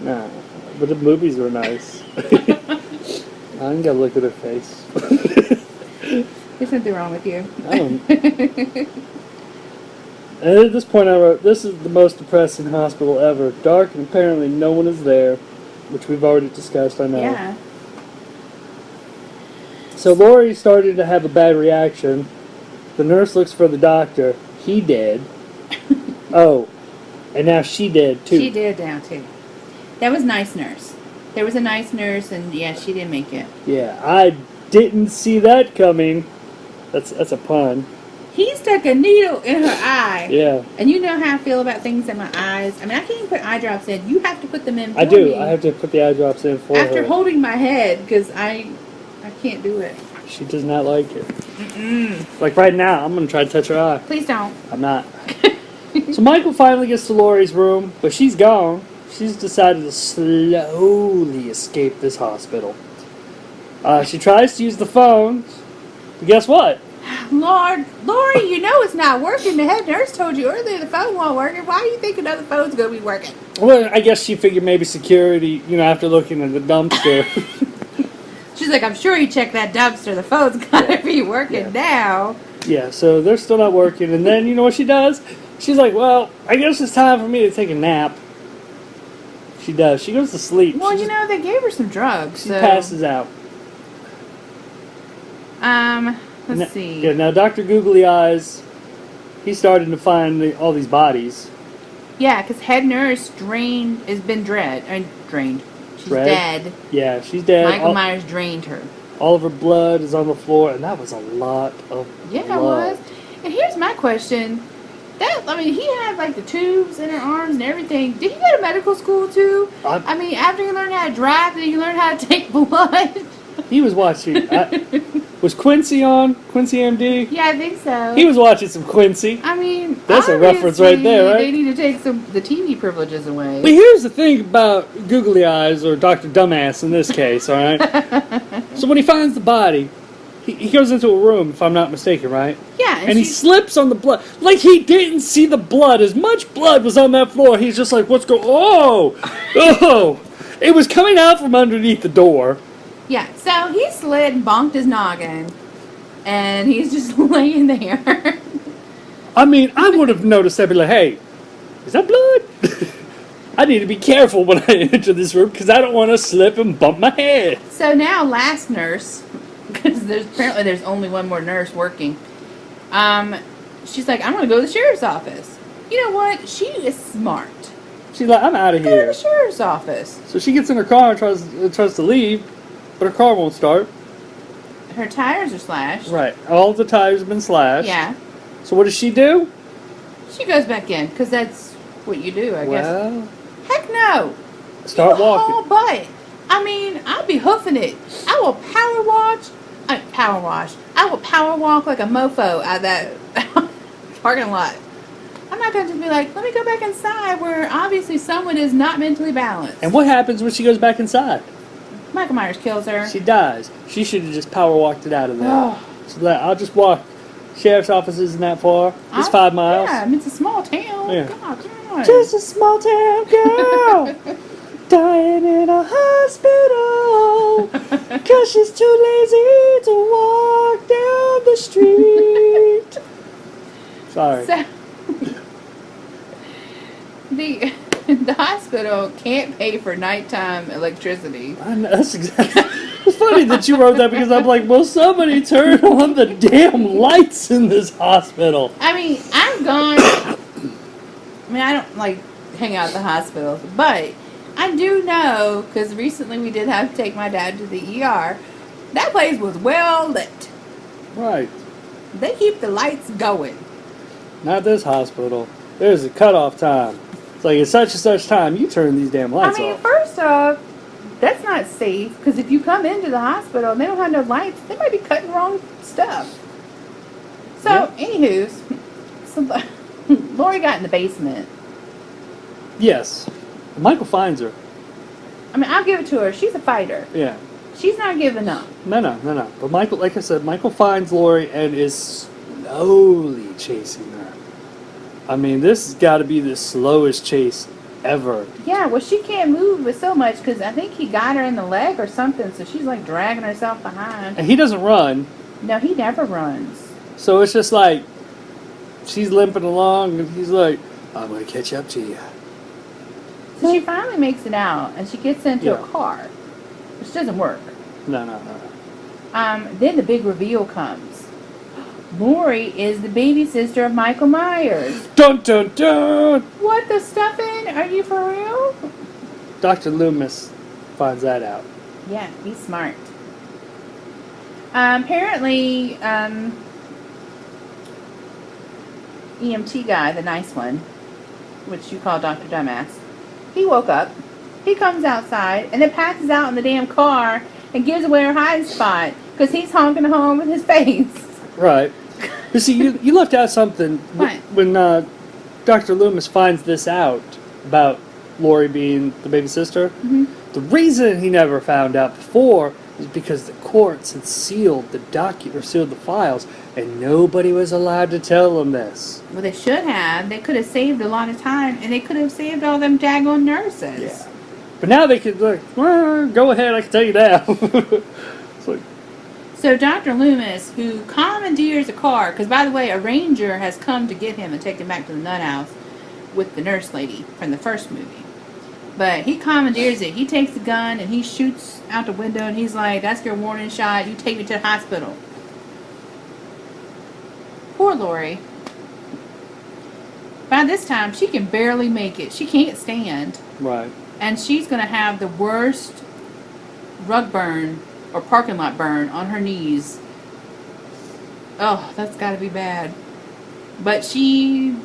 No. But the movies were nice. I ain't gotta look at her face. There's nothing wrong with you. I don't. And at this point I wrote, this is the most depressing hospital ever. Dark and apparently no one is there. Which we've already discussed, I know. Yeah. So Lori started to have a bad reaction. The nurse looks for the doctor. He dead. Oh. And now she dead too. She did down too. That was Nice Nurse. There was a Nice Nurse, and yeah, she didn't make it. Yeah, I didn't see that coming. That's a pun. He stuck a needle in her eye. Yeah. And you know how I feel about things in my eyes. I mean, I can't even put eye drops in. You have to put them in for I do. me. I have to put the eye drops in for After her. holding my head, because I can't do it. She does not like it. Like right now, I'm going to try to touch her eye. Please don't. I'm not. So Michael finally gets to Lori's room, but she's gone. She's decided to slowly escape this hospital. She tries to use the phone. But guess what? Lord, Lori, you know it's not working. The head nurse told you earlier the phone wasn't working. Why do you think another phone's going to be working? Well, I guess she figured maybe security, after looking at the dumpster. She's like, I'm sure you checked that dumpster. The phone's got to be working now. Yeah, so they're still not working. And then, you know what she does? She's like, well, I guess it's time for me to take a nap. She does. She goes to sleep. Well, She they gave her some drugs. She So. passes out. Let's see. Yeah, now Dr. Googly Eyes, he's starting to find all these bodies. Yeah, because head nurse has been drained. She's Dread? dead. Yeah, she's dead. Michael Myers drained her. All of her blood is on the floor, and that was a lot of Yeah, blood. it was. And here's my question. He had like the tubes in her arms and everything. Did he go to medical school too? After you learn how to drive, did you learn how to take blood? He was watching. Was Quincy on? Quincy MD? Yeah, I think so. He was watching some Quincy. That's a reference right there, right? They need to take the TV privileges away. But here's the thing about Googly Eyes, or Dr. Dumbass in this case, alright? So when he finds the body, he goes into a room, if I'm not mistaken, right? Yeah. And he slips on the blood. Like he didn't see the blood. As much blood was on that floor. He's just like, what's going on? Oh! It was coming out from underneath the door. Yeah, so he slid and bonked his noggin. And he's just laying there. I would have noticed that. Be like, hey, is that blood? I need to be careful when I enter this room because I don't want to slip and bump my head. So now, last nurse, because there's only one more nurse working. She's like, I'm gonna go to the sheriff's office. You know what? She is smart. She's like, I'm out of Go to the here. sheriff's office. So she gets in her car and tries to leave, but her car won't start. Her tires are slashed. Right. All of the tires have been slashed. Yeah. So what does she do? She goes back in because that's what you do, I guess. Well, Heck no. start You walking. haul butt. I mean, I'll be hoofing it. I will power wash. I will power walk like a mofo out of that parking lot. I'm not going to just be like, let me go back inside where obviously someone is not mentally balanced. And what happens when she goes back inside? Michael Myers kills her. She dies. She should have just power walked it out of there. Oh. So that I'll just walk. Sheriff's office isn't that far. It's 5 miles. Yeah, I mean, it's a small town. Yeah. God, come on. Just a small town girl dying in a hospital because she's too lazy to walk down the street. Sorry. So, the hospital can't pay for nighttime electricity. I know, that's exactly. It's funny that you wrote that because I'm like, well, somebody turn on the damn lights in this hospital. I mean, I've gone. I mean, I don't like hang out at the hospital, but I do know because recently we did have to take my dad to the ER. That place was well lit. Right. They keep the lights going. Not this hospital. There's a cutoff time. It's like, at such and such time, you turn these damn lights I mean, off. first off, that's not safe because if you come into the hospital and they don't have no lights, they might be cutting wrong stuff. So, Yeah. anywho, so Lori got in the basement. Yes. Michael finds her. I mean, I'll give it to her. She's a fighter. Yeah. She's not giving up. No. But Michael, like I said, Michael finds Lori and is slowly chasing her. I mean, this has got to be the slowest chase ever. Yeah, well, she can't move with so much because I think he got her in the leg or something, so she's like dragging herself behind. And he doesn't run, No, he never runs. so it's just like she's limping along, and he's like, "I'm gonna catch up to you." So she finally makes it out, and she gets into Yeah. a car, which doesn't work. No. Then the big reveal comes. Lori is the baby sister of Michael Myers. Dun dun dun. What the stuffing? Are you for real? Dr. Loomis finds that out. Yeah, he's smart. Apparently, EMT guy, the nice one, which you call Dr. Dumbass, he woke up, he comes outside, and then passes out in the damn car and gives away her hiding spot because he's honking home with his face. Right. You see, you left out something What? when Dr. Loomis finds this out about Lori being the baby sister. Mm-hmm. The reason he never found out before is because the courts had sealed the files, and nobody was allowed to tell him this. Well, they should have. They could have saved a lot of time, and they could have saved all them daggone nurses. Yeah. But now they could, like, well, go ahead, I can tell you now. It's like, So Dr. Loomis, who commandeers a car, because by the way, a ranger has come to get him and take him back to the nut house with the nurse lady from the first movie. But he commandeers it. He takes the gun and he shoots out the window and he's like, that's your warning shot. You take me to the hospital. Poor Lori. By this time, she can barely make it. She can't stand. right. And she's going to have the worst rug burn or parking lot burn on her knees. Oh, that's got to be bad. But she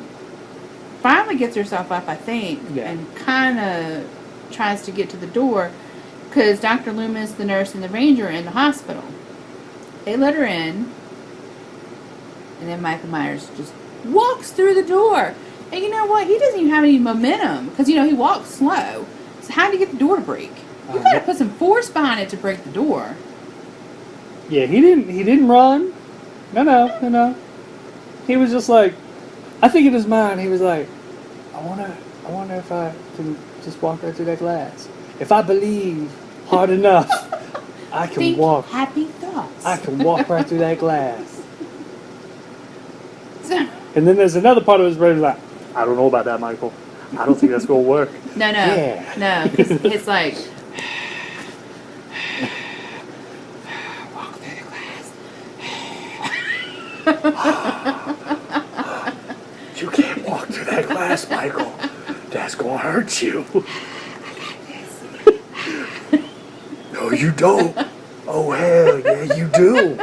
finally gets herself up, I think, Yeah. and kind of tries to get to the door because Dr. Loomis, the nurse, and the ranger are in the hospital. They let her in, and then Michael Myers just walks through the door. And you know what? He doesn't even have any momentum because, he walks slow. So how do you get the door to break? You got to put some force behind it to break the door. Yeah, he didn't run. No. He was just like, I think in his mind, he was like, I wonder if I can just walk right through that glass. If I believe hard enough, I can Think walk. happy thoughts. I can walk right through that glass. So, And then there's another part of his brain like, I don't know about that, Michael. I don't think that's gonna work. no. Yeah. No. It's like, walk through the glass. You can't walk through that glass, Michael. That's gonna hurt you. No, you don't. Oh, hell yeah, you do.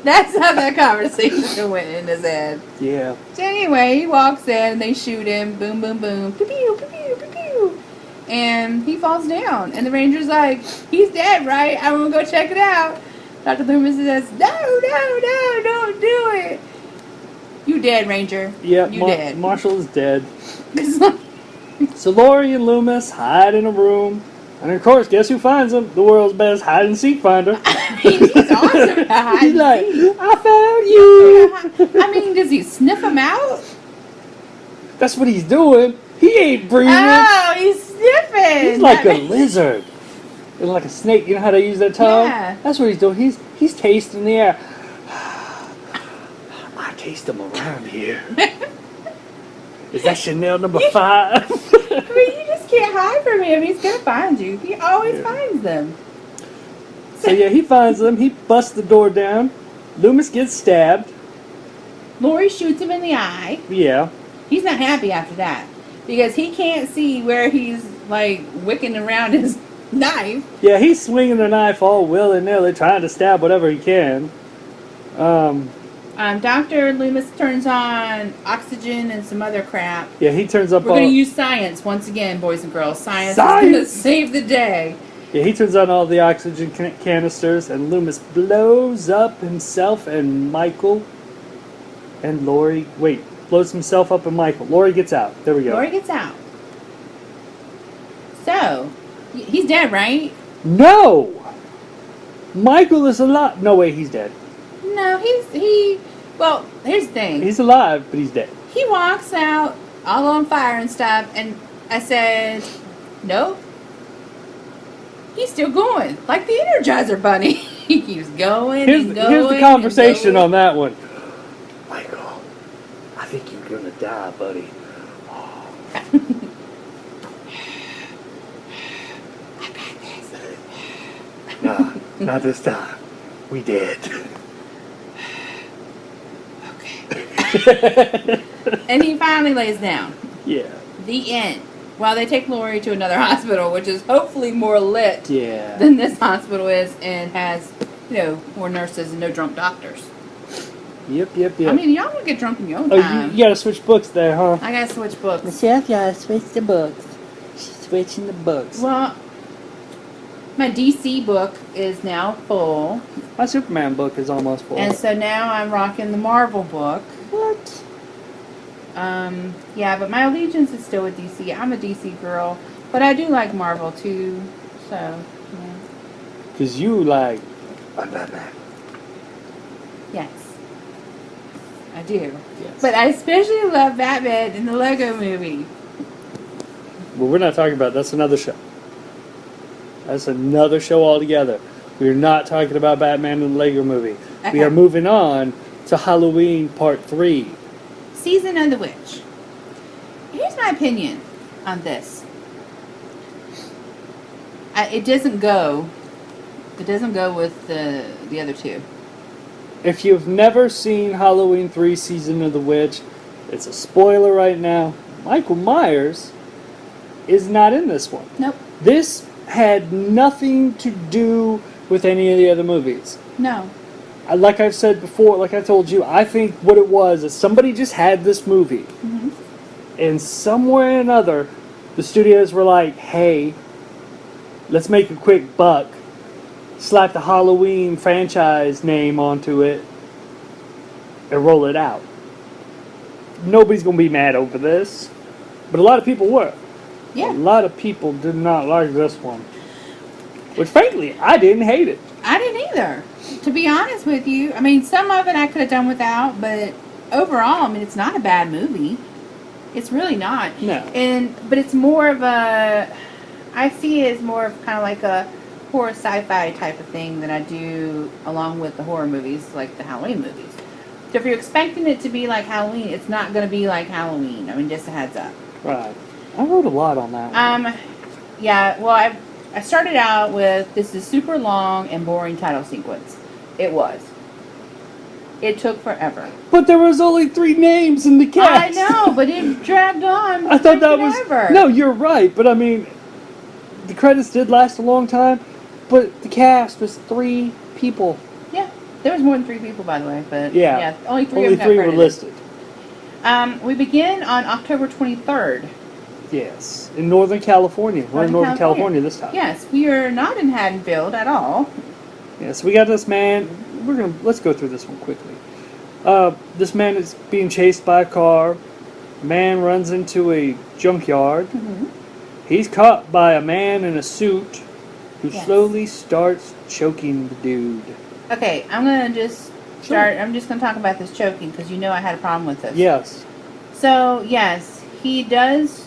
That's how that conversation went in his head. Yeah. So anyway, he walks in and they shoot him. Boom, boom, boom. Pew, pew, pew, pew, pew, pew. And he falls down. And the ranger's like, he's dead, right? I'm going to go check it out. Dr. Loomis says, no, don't do it. You dead, Ranger. Yeah, You dead. Marshall is dead. So Laurie and Loomis hide in a room. And of course, guess who finds them? The world's best hide and seek finder. He's awesome at hide He's and like, seek. I found you. I mean, does he sniff him out? That's what he's doing. He ain't breathing. Oh, he's sniffing. He's like That a makes- lizard. Or like a snake. You know how they use their tongue? Yeah. That's what he's doing. He's tasting the air. I taste them around here. Is that Chanel number 5? I mean, you just can't hide from him. He's gonna find you. He always finds them. So yeah, he finds them. He busts the door down. Loomis gets stabbed. Lori shoots him in the eye. Yeah. He's not happy after that because he can't see where he's like wicking around his knife. Yeah, he's swinging the knife all willy-nilly, trying to stab whatever he can. Dr. Loomis turns on oxygen and some other crap. Yeah, he turns up We're all... going to use science once again, boys and girls. Science is going to Science! save the day. Yeah, he turns on all the oxygen canisters, and Loomis blows up himself and Michael and Laurie. Wait, blows himself up and Michael. Laurie gets out. There we go. Lori gets out. So, he's dead, right? No! Michael is alive. No, wait, he's dead. No, well, here's the thing. He's alive, but he's dead. He walks out all on fire and stuff, and I said, nope. He's still going, like the Energizer Bunny. He keeps going Here's and going. the conversation and going. on that one. Michael, I think you're gonna die, buddy. I got this. Nah, not this time. We dead. Okay. And he finally lays down. Yeah. The end. While they take Lori to another hospital, which is hopefully more lit Yeah. than this hospital is, and has, more nurses and no drunk doctors. Yep. I mean, y'all want to get drunk in your own Oh, time. you gotta switch books there, huh? I gotta switch books. Michelle gotta switch the books. She's switching the books. Well, my DC book is now full, My Superman book is almost full. and so now I'm rocking the Marvel book. What? Yeah, but my allegiance is still with DC. I'm a DC girl, but I do like Marvel too. So, yeah. Because you like... I'm Batman. Yes, I do. Yes. But I especially love Batman in the Lego Movie. Well, we're not talking about that's another show. That's another show altogether. We're not talking about Batman in the Lego Movie. We Okay. are moving on to Halloween Part 3. Season of the Witch. Here's my opinion on this. It doesn't go with the other two. If you've never seen Halloween 3 Season of the Witch, it's a spoiler right now. Michael Myers is not in this one. Nope. This had nothing to do with any of the other movies. No. Like I've said before, like I told you, I think what it was is somebody just had this movie. Mhm. And somewhere or another, the studios were like, hey, let's make a quick buck. Slap the Halloween franchise name onto it and roll it out. Nobody's going to be mad over this. But a lot of people were. A Yeah. lot of people did not like this one. Which, frankly, I didn't hate it. I didn't either. To be honest with you, I mean, some of it I could have done without, but overall, I mean, it's not a bad movie. It's really not. No. But it's more of a, I see it as more of kind of like a horror sci-fi type of thing that I do along with the horror movies, like the Halloween movies. So if you're expecting it to be like Halloween, it's not going to be like Halloween. I mean, just a heads up. Right. I wrote a lot on that one. Yeah, well, I started out with, this is super long and boring title sequence. It was. It took forever. But there was only 3 names in the cast. I know, but it dragged on. I thought that was... Forever. No, you're right. But I mean, the credits did last a long time. But the cast was 3 people. Yeah. There was more than 3 people, by the way. But Yeah. only 3 Only of them got 3 were credited. listed. We begin on October 23rd. Yes. In Northern California. We're in Northern California this time. Yes, we are not in Haddonfield at all. Yes, we got this man. Let's go through this one quickly. This man is being chased by a car. Man runs into a junkyard. Mm-hmm. He's caught by a man in a suit who Yes. slowly starts choking the dude. Okay, I'm going to just start. I'm just going to talk about this choking because you know I had a problem with this. Yes, So, yes, he does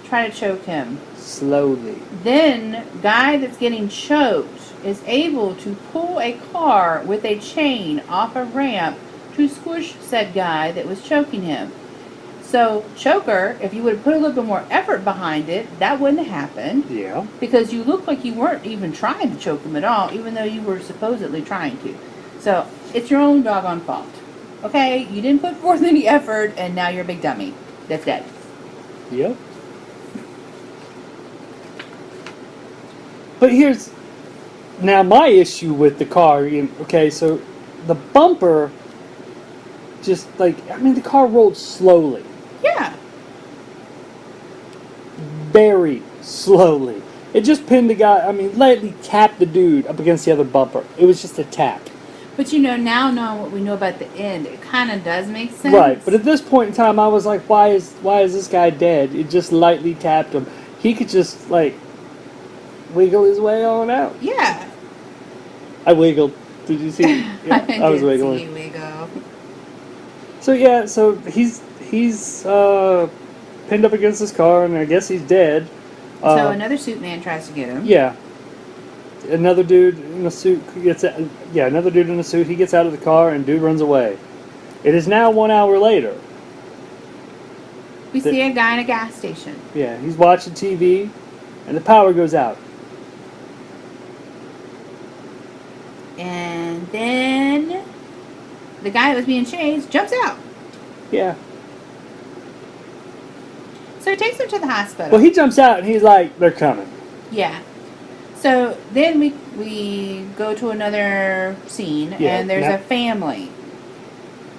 try to choke him. slowly. Then, guy that's getting choked is able to pull a car with a chain off a ramp to squish said guy that was choking him. So, choker, if you would have put a little bit more effort behind it, that wouldn't have happened. Yeah. Because you look like you weren't even trying to choke him at all, even though you were supposedly trying to. So, it's your own doggone fault. Okay? You didn't put forth any effort, and now you're a big dummy. That's dead. Yep. But here's now my issue with the car. Okay, so the bumper just the car rolled slowly. Yeah. Very slowly. It just pinned the guy, lightly tapped the dude up against the other bumper. It was just a tap. But now knowing what we know about the end, it kind of does make sense. Right, but at this point in time, I was like, why is this guy dead? It just lightly tapped him. He could just, wiggle his way on out. Yeah. I wiggled. Did you see? Yeah, I was wiggling. See you wiggle. So, yeah, he's pinned up against this car, and I guess he's dead. So another suit man tries to get him. Yeah. Another dude in a suit another dude in a suit, he gets out of the car, and dude runs away. It is now 1 hour later. We see a guy in a gas station. Yeah, he's watching TV, and the power goes out. And then the guy that was being chased jumps out. Yeah. So he takes him to the hospital. Well, he jumps out, and he's like, they're coming. Yeah. So then we go to another scene, Yeah, and there's now- a family.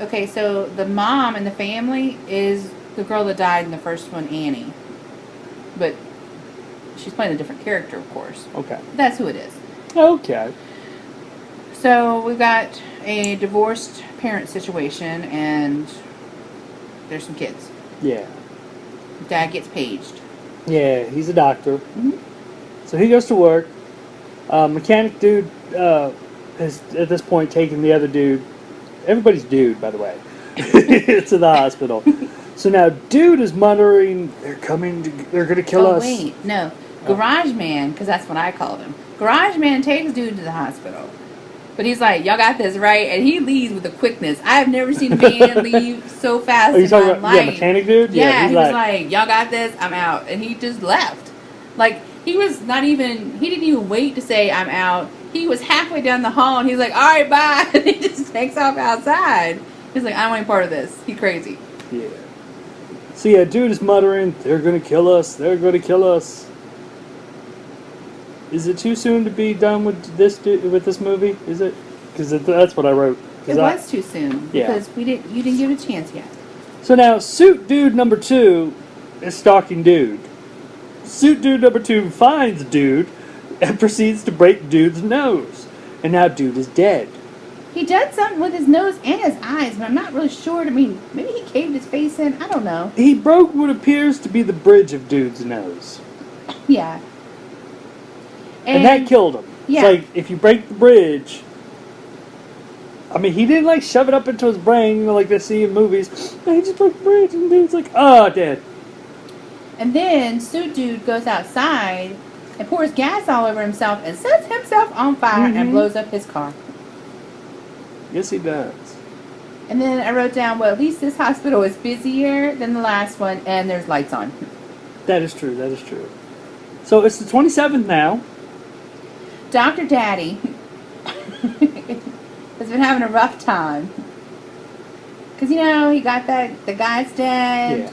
Okay, so the mom in the family is the girl that died in the first one, Annie. But she's playing a different character, of course. Okay. That's who it is. Okay. So we've got a divorced parent situation, and there's some kids. Yeah. Dad gets paged. Yeah, he's a doctor. Mhm. So he goes to work. Mechanic dude has, at this point, taken the other dude. Everybody's dude, by the way. To the hospital. So now dude is muttering, they're going to kill us. Wait, no. Garage Man, because that's what I called him. Garage Man takes dude to the hospital. But he's like, y'all got this, right? And he leaves with a quickness. I have never seen a man leave so fast Are you in talking my about, life. mechanic dude? Yeah, he's he was like, y'all got this, I'm out. And he just left. Like, he didn't even wait to say, I'm out. He was halfway down the hall, and he's like, all right, bye. And he just takes off outside. He's like, I don't want any part of this. He's crazy. Yeah. So yeah, dude is muttering, they're going to kill us, they're going to kill us. Is it too soon to be done with this movie? Is it? Because that's what I wrote. It was too soon. Yeah. Because you didn't give it a chance yet. So now, Suit Dude number 2 is stalking Dude. Suit Dude number 2 finds Dude and proceeds to break Dude's nose. And now Dude is dead. He did something with his nose and his eyes, but I'm not really sure. I mean, maybe he caved his face in. I don't know. He broke what appears to be the bridge of Dude's nose. Yeah. And that killed him. Yeah. It's like, if you break the bridge... he didn't, shove it up into his brain, like they see in movies. No, he just broke the bridge, and Dude's like, dead. And then Suit Dude goes outside and pours gas all over himself and sets himself on fire and blows up his car. Yes, he does. And then I wrote down, well, at least this hospital is busier than the last one, and there's lights on. That is true, that is true. So it's the 27th now. Dr. Daddy has been having a rough time. Because, he got the guy's dead. Yeah.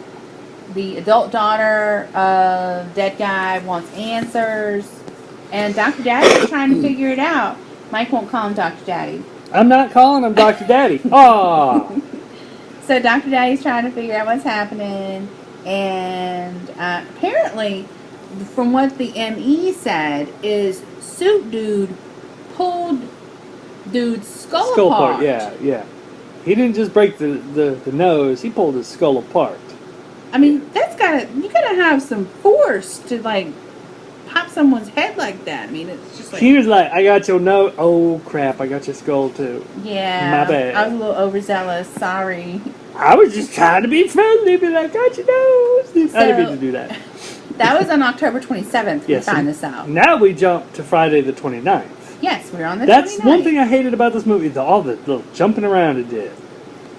The adult daughter of dead guy wants answers. And Dr. Daddy's trying to figure it out. Mike won't call him Dr. Daddy. I'm not calling him Dr. Daddy. Aw. So Dr. Daddy's trying to figure out what's happening. And apparently, from what the ME said, is Suit Dude pulled dude's skull apart. Yeah. He didn't just break the nose, he pulled his skull apart. I mean, you gotta have some force to, like, pop someone's head like that. I mean, it's just like... He was like, I got your nose. Oh, crap, I got your skull, too. Yeah. My bad. I was a little overzealous. Sorry. I was just trying to be friendly, but I got your nose. I didn't mean to do that. That was on October 27th. Yes, We found this out. Now we jump to Friday the 29th. Yes, we're on the 29th. That's one thing I hated about this movie, all the little jumping around it did.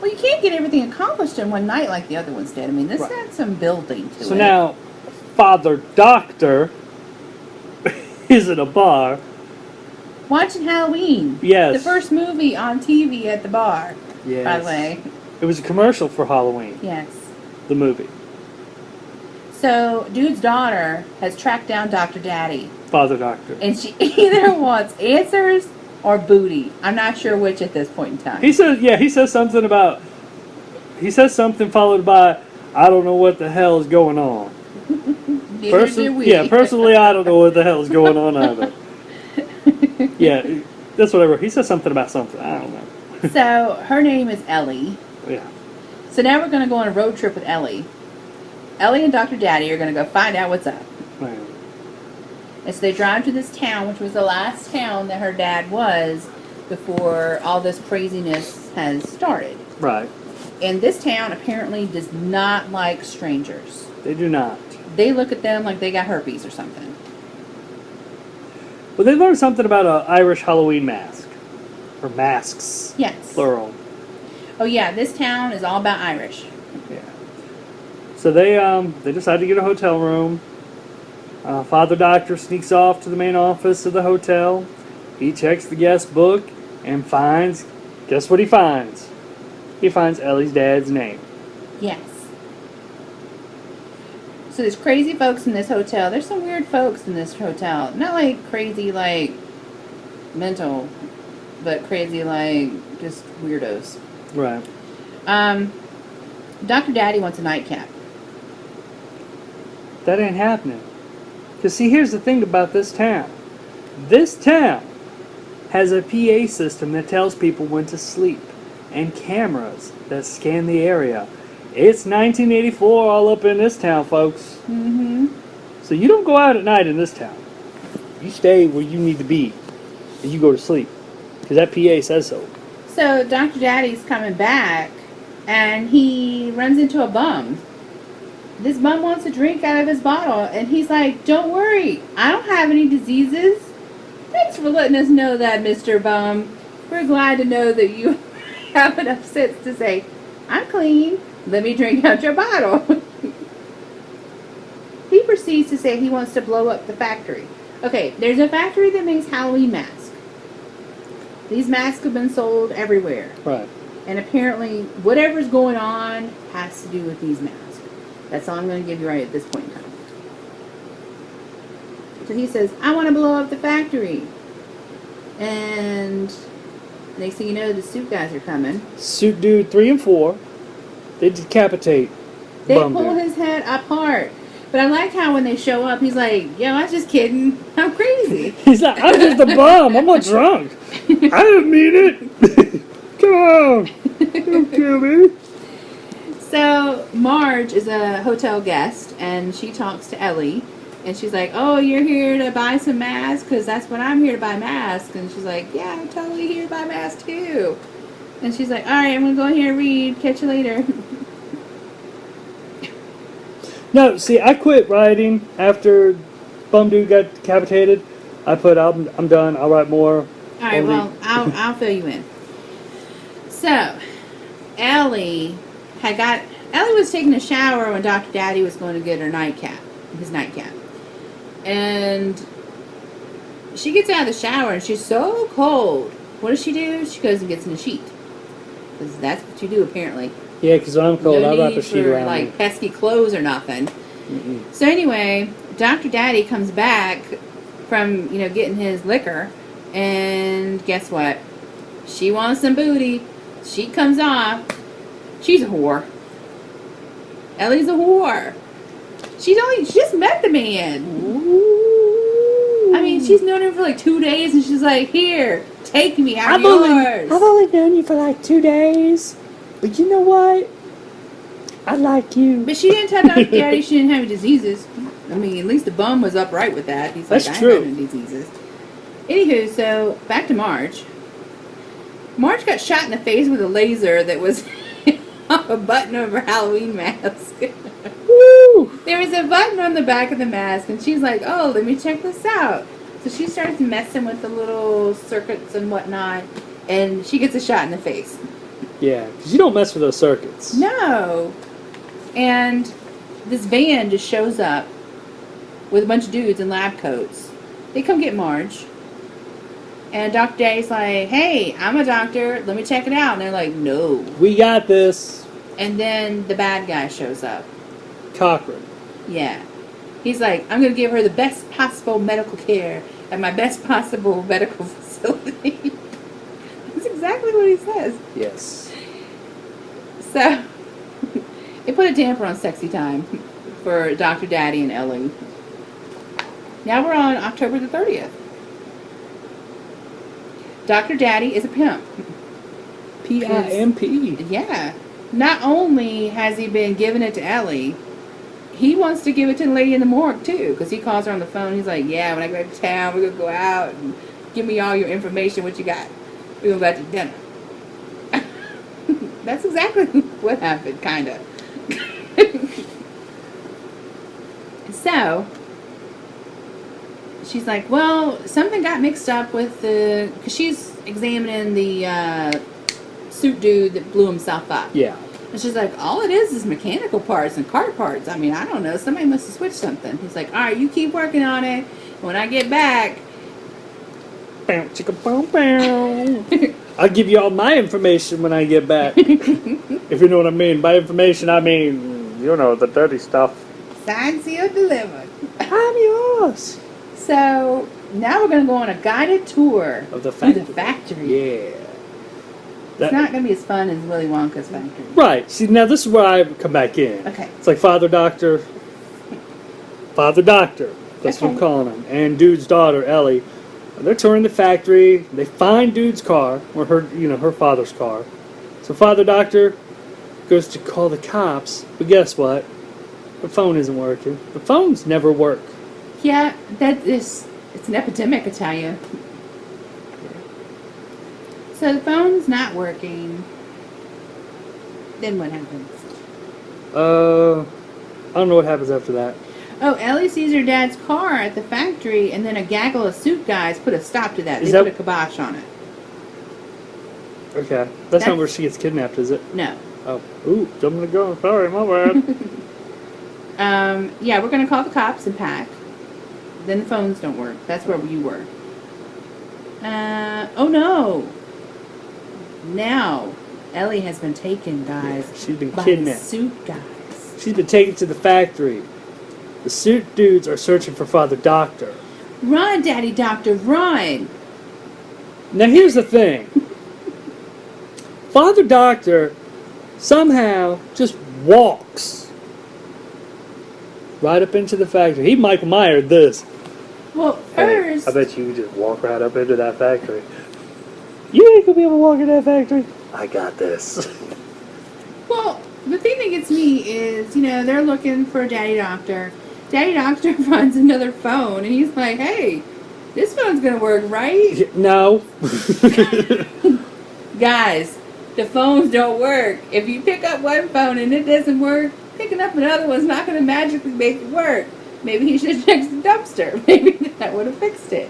Well, you can't get everything accomplished in one night like the other ones did. I mean, this Right. had some building to it. So now, Father Doctor is at a bar. Watching Halloween. Yes. The first movie on TV at the bar. Yes. By the way. It was a commercial for Halloween, Yes. the movie. So, dude's daughter has tracked down Dr. Daddy. Father Doctor. And she either wants answers or booty. I'm not sure which at this point in time. He says something followed by, I don't know what the hell is going on. Neither do we. Yeah, personally, I don't know what the hell is going on either. Yeah, that's whatever. He says something about something. I don't know. So, her name is Ellie. Yeah. So now we're going to go on a road trip with Ellie. Ellie and Dr. Daddy are going to go find out what's up. Right. And so they drive to this town, which was the last town that her dad was before all this craziness has started. Right. And this town apparently does not like strangers. They do not. They look at them like they got herpes or something. Well, they learned something about an Irish Halloween mask. Or masks. Yes. Plural. Oh yeah, this town is all about Irish. Yeah. So they decide to get a hotel room. Father Doctor sneaks off to the main office of the hotel. He checks the guest book and finds, guess what he finds? He finds Ellie's dad's name. Yes. So there's crazy folks in this hotel. There's some weird folks in this hotel. Not like crazy like mental, but crazy like just weirdos. Right. Dr. Daddy wants a nightcap. That ain't happening. Because see, here's the thing about this town. This town has a PA system that tells people when to sleep. And cameras that scan the area. It's 1984 all up in this town, folks. Mm-hmm. So you don't go out at night in this town. You stay where you need to be. And you go to sleep. Because that PA says so. So Dr. Daddy's coming back, and he runs into a bum. This bum wants a drink out of his bottle, and he's like, "Don't worry, I don't have any diseases. Thanks for letting us know that, Mr. Bum. We're glad to know that you have enough sense to say, I'm clean. Let me drink out your bottle." He proceeds to say he wants to blow up the factory. Okay, there's a factory that makes Halloween masks. These masks have been sold everywhere. Right. And apparently, whatever's going on has to do with these masks. That's all I'm going to give you right at this point in time. So he says, I want to blow up the factory. And next thing you know, the suit guys are coming. Suit Dude 3 and 4. They decapitate. They Bum pull Dude. his head apart. But I like how when they show up, he's like, yo, I was just kidding. I'm crazy. He's like, I'm just a bum. I'm a drunk. I didn't mean it. Come on. Don't kill me. So Marge is a hotel guest, and she talks to Ellie. And she's like, oh, you're here to buy some masks? Because that's what I'm here to buy masks. And she's like, yeah, I'm totally here to buy masks too. And she's like, all right, I'm going to go here and read. Catch you later. No, see, I quit writing after Bum Dude got decapitated. I put, I'm done. I'll write more. All right, Only- well, I'll fill you in. So, Ellie was taking a shower when Dr. Daddy was going to get her nightcap, his nightcap. And she gets out of the shower and she's so cold. What does she do? She goes and gets in a sheet. Because that's what you do, apparently. Yeah, because when I'm cold, No I wrap need a sheet for, around like, me. pesky clothes or nothing. So anyway, Dr. Daddy comes back from, getting his liquor. And guess what? She wants some booty. She comes off. She's a whore. Ellie's a whore. She just met the man. I mean, she's known him for like 2 days, and she's like, "Here, take me, I'm yours." I've only known you for like 2 days, but you know what? I like you. But she didn't tell Dr. Daddy she didn't have any diseases. I mean, at least the bum was upright with that. He's like, That's I true. ain't got no diseases. Anywho, so back to Marge. Marge got shot in the face with a laser that was off a button of her Halloween mask. Woo! There was a button on the back of the mask, and she's like, "Oh, let me check this out." So she starts messing with the little circuits and whatnot, and she gets a shot in the face. Yeah, because you don't mess with those circuits. No. And this van just shows up with a bunch of dudes in lab coats. They come get Marge. And Dr. Daddy's like, "Hey, I'm a doctor. Let me check it out." And they're like, "No." We got this. And then the bad guy shows up. Cochran. Yeah. He's like, "I'm going to give her the best possible medical care at my best possible medical facility." That's exactly what he says. Yes. So, it put a damper on sexy time for Dr. Daddy and Ellie. Now we're on October the 30th. Dr. Daddy is a pimp. P-I-M-P. Yeah. Not only has he been giving it to Ellie, he wants to give it to the lady in the morgue too, because he calls her on the phone. He's like, "Yeah, when I go to town, we're going to go out and give me all your information, what you got. We're going to go out to dinner." That's exactly what happened, kind of. So, she's like, "Well, something got mixed up with the..." Because she's examining the suit dude that blew himself up. Yeah. And she's like, "All it is mechanical parts and car parts. I mean, I don't know. Somebody must have switched something." He's like, "All right, you keep working on it. When I get back..." Bow, chicka, bow, bow. I'll give you all my information when I get back. If you know what I mean. By information, I mean, the dirty stuff. Signed, sealed, delivered. I'm yours. So, now we're going to go on a guided tour Of the through factory. the factory. Yeah. It's not going to be as fun as Willy Wonka's factory. Right. See, now this is where I come back in. Okay. It's like Father Doctor. Father Doctor. That's what I'm Okay. calling him. And Dude's daughter, Ellie. They're touring the factory. They find Dude's car, or her father's car. So Father Doctor goes to call the cops, but guess what? The phone isn't working. The phones never work. Yeah, it's an epidemic, I tell you. So the phone's not working. Then what happens? I don't know what happens after that. Oh, Ellie sees her dad's car at the factory, and then a gaggle of suit guys put a stop to that. Is They that- put a kibosh on it. Okay. That's not where she gets kidnapped, is it? No. Oh. Ooh, jumping the gun. Sorry, my bad. Yeah, we're going to call the cops and pack. Then the phones don't work. That's where you were. Oh no. Now, Ellie has been taken, guys. She's been by kidnapped. the suit guys. She's been taken to the factory. The suit dudes are searching for Father Doctor. Run, Daddy Doctor, run! Now here's the thing. Father Doctor somehow just walks right up into the factory. He Michael Myers this. Well, first... I bet you just walk right up into that factory. You ain't gonna be able to walk in that factory. I got this. Well, the thing that gets me is, they're looking for Daddy Doctor. Daddy Doctor finds another phone, and he's like, "Hey, this phone's gonna work, right?" No. Guys, the phones don't work. If you pick up one phone and it doesn't work, picking up another one's not gonna magically make it work. Maybe he should have checked the dumpster. Maybe that would have fixed it.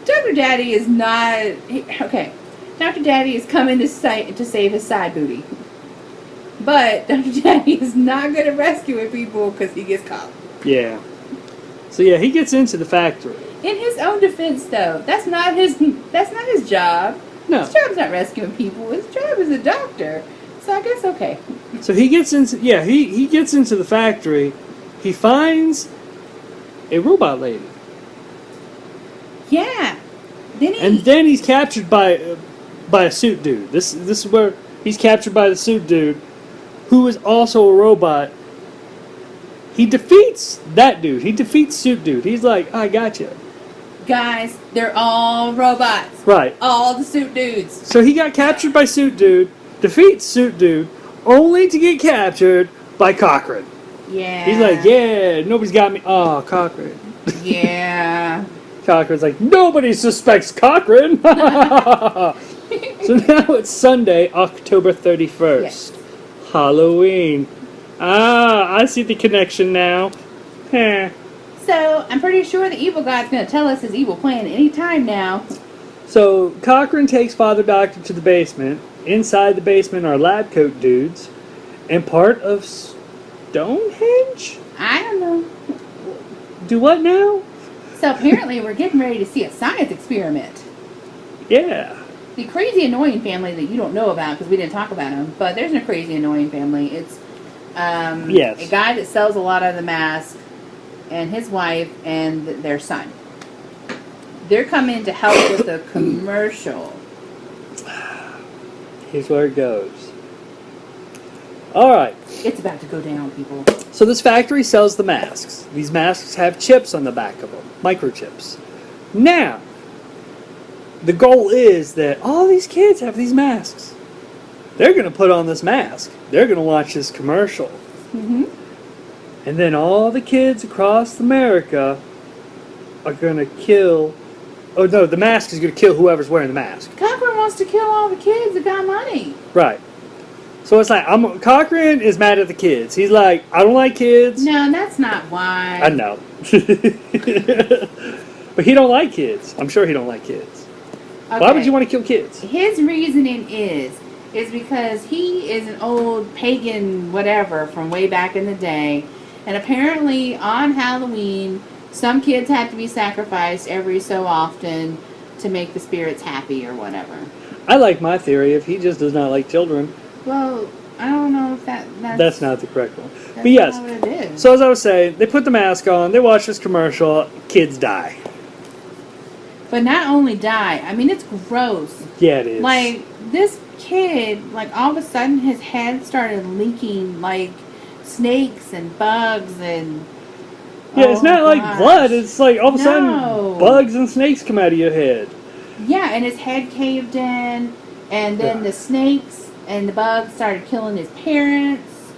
Dr. Daddy is not... Okay. Dr. Daddy is coming to save his side booty. But Dr. Daddy is not good at rescuing people because he gets caught. Yeah. So yeah, he gets into the factory. In his own defense, though, that's not his job. No. His job's not rescuing people. His job is a doctor. So I guess okay. So he gets into he gets into the factory. He finds a robot lady, Yeah. and then he's captured by a suit dude. This is where he's captured by the suit dude, who is also a robot. He defeats that dude. He defeats suit dude. He's like, I got you. Guys, they're all robots. Right. All the suit dudes. So he got captured by suit dude, defeats suit dude, only to get captured by Cochrane. Yeah. He's like, yeah, nobody's got me. Oh, Cochrane. Yeah. Cochrane's like, nobody suspects Cochrane. So now it's Sunday, October 31st. Yes. Halloween. Ah, I see the connection now. Heh. So I'm pretty sure the evil guy's going to tell us his evil plan any time now. So Cochrane takes Father Doctor to the basement. Inside the basement are lab coat dudes and part of Stonehenge? I don't know. Do what now? So apparently we're getting ready to see a science experiment. Yeah. The crazy annoying family that you don't know about because we didn't talk about them, but there's a crazy annoying family. It's Yes. a guy that sells a lot of the masks and his wife and their son. They're coming to help with a commercial. Here's where it goes. Alright. It's about to go down, people. So this factory sells the masks. These masks have chips on the back of them. Microchips. Now, the goal is that all these kids have these masks. They're going to put on this mask. They're going to watch this commercial. Mm-hmm. And then all the kids across America are going to kill... Oh, no, the mask is going to kill whoever's wearing the mask. Cochrane wants to kill all the kids that got money. Right. So it's like, Cochrane is mad at the kids. He's like, I don't like kids. No, that's not why. I know. But he don't like kids. I'm sure he don't like kids. Okay. Why would you want to kill kids? His reasoning is because he is an old pagan whatever from way back in the day, and apparently on Halloween some kids have to be sacrificed every so often to make the spirits happy or whatever. I like my theory if he just does not like children. Well, I don't know if That's not the correct one. that's But yes. not what it is. So as I was saying, they put the mask on, they watch this commercial, kids die. But not only die, I mean it's gross. Yeah, it is. Like this kid, like all of a sudden his head started leaking like snakes and bugs and yeah, it's oh, not like gosh. blood. It's like all of a No. sudden bugs and snakes come out of your head. Yeah, and his head caved in, and then Yeah. the snakes and the bugs started killing his parents.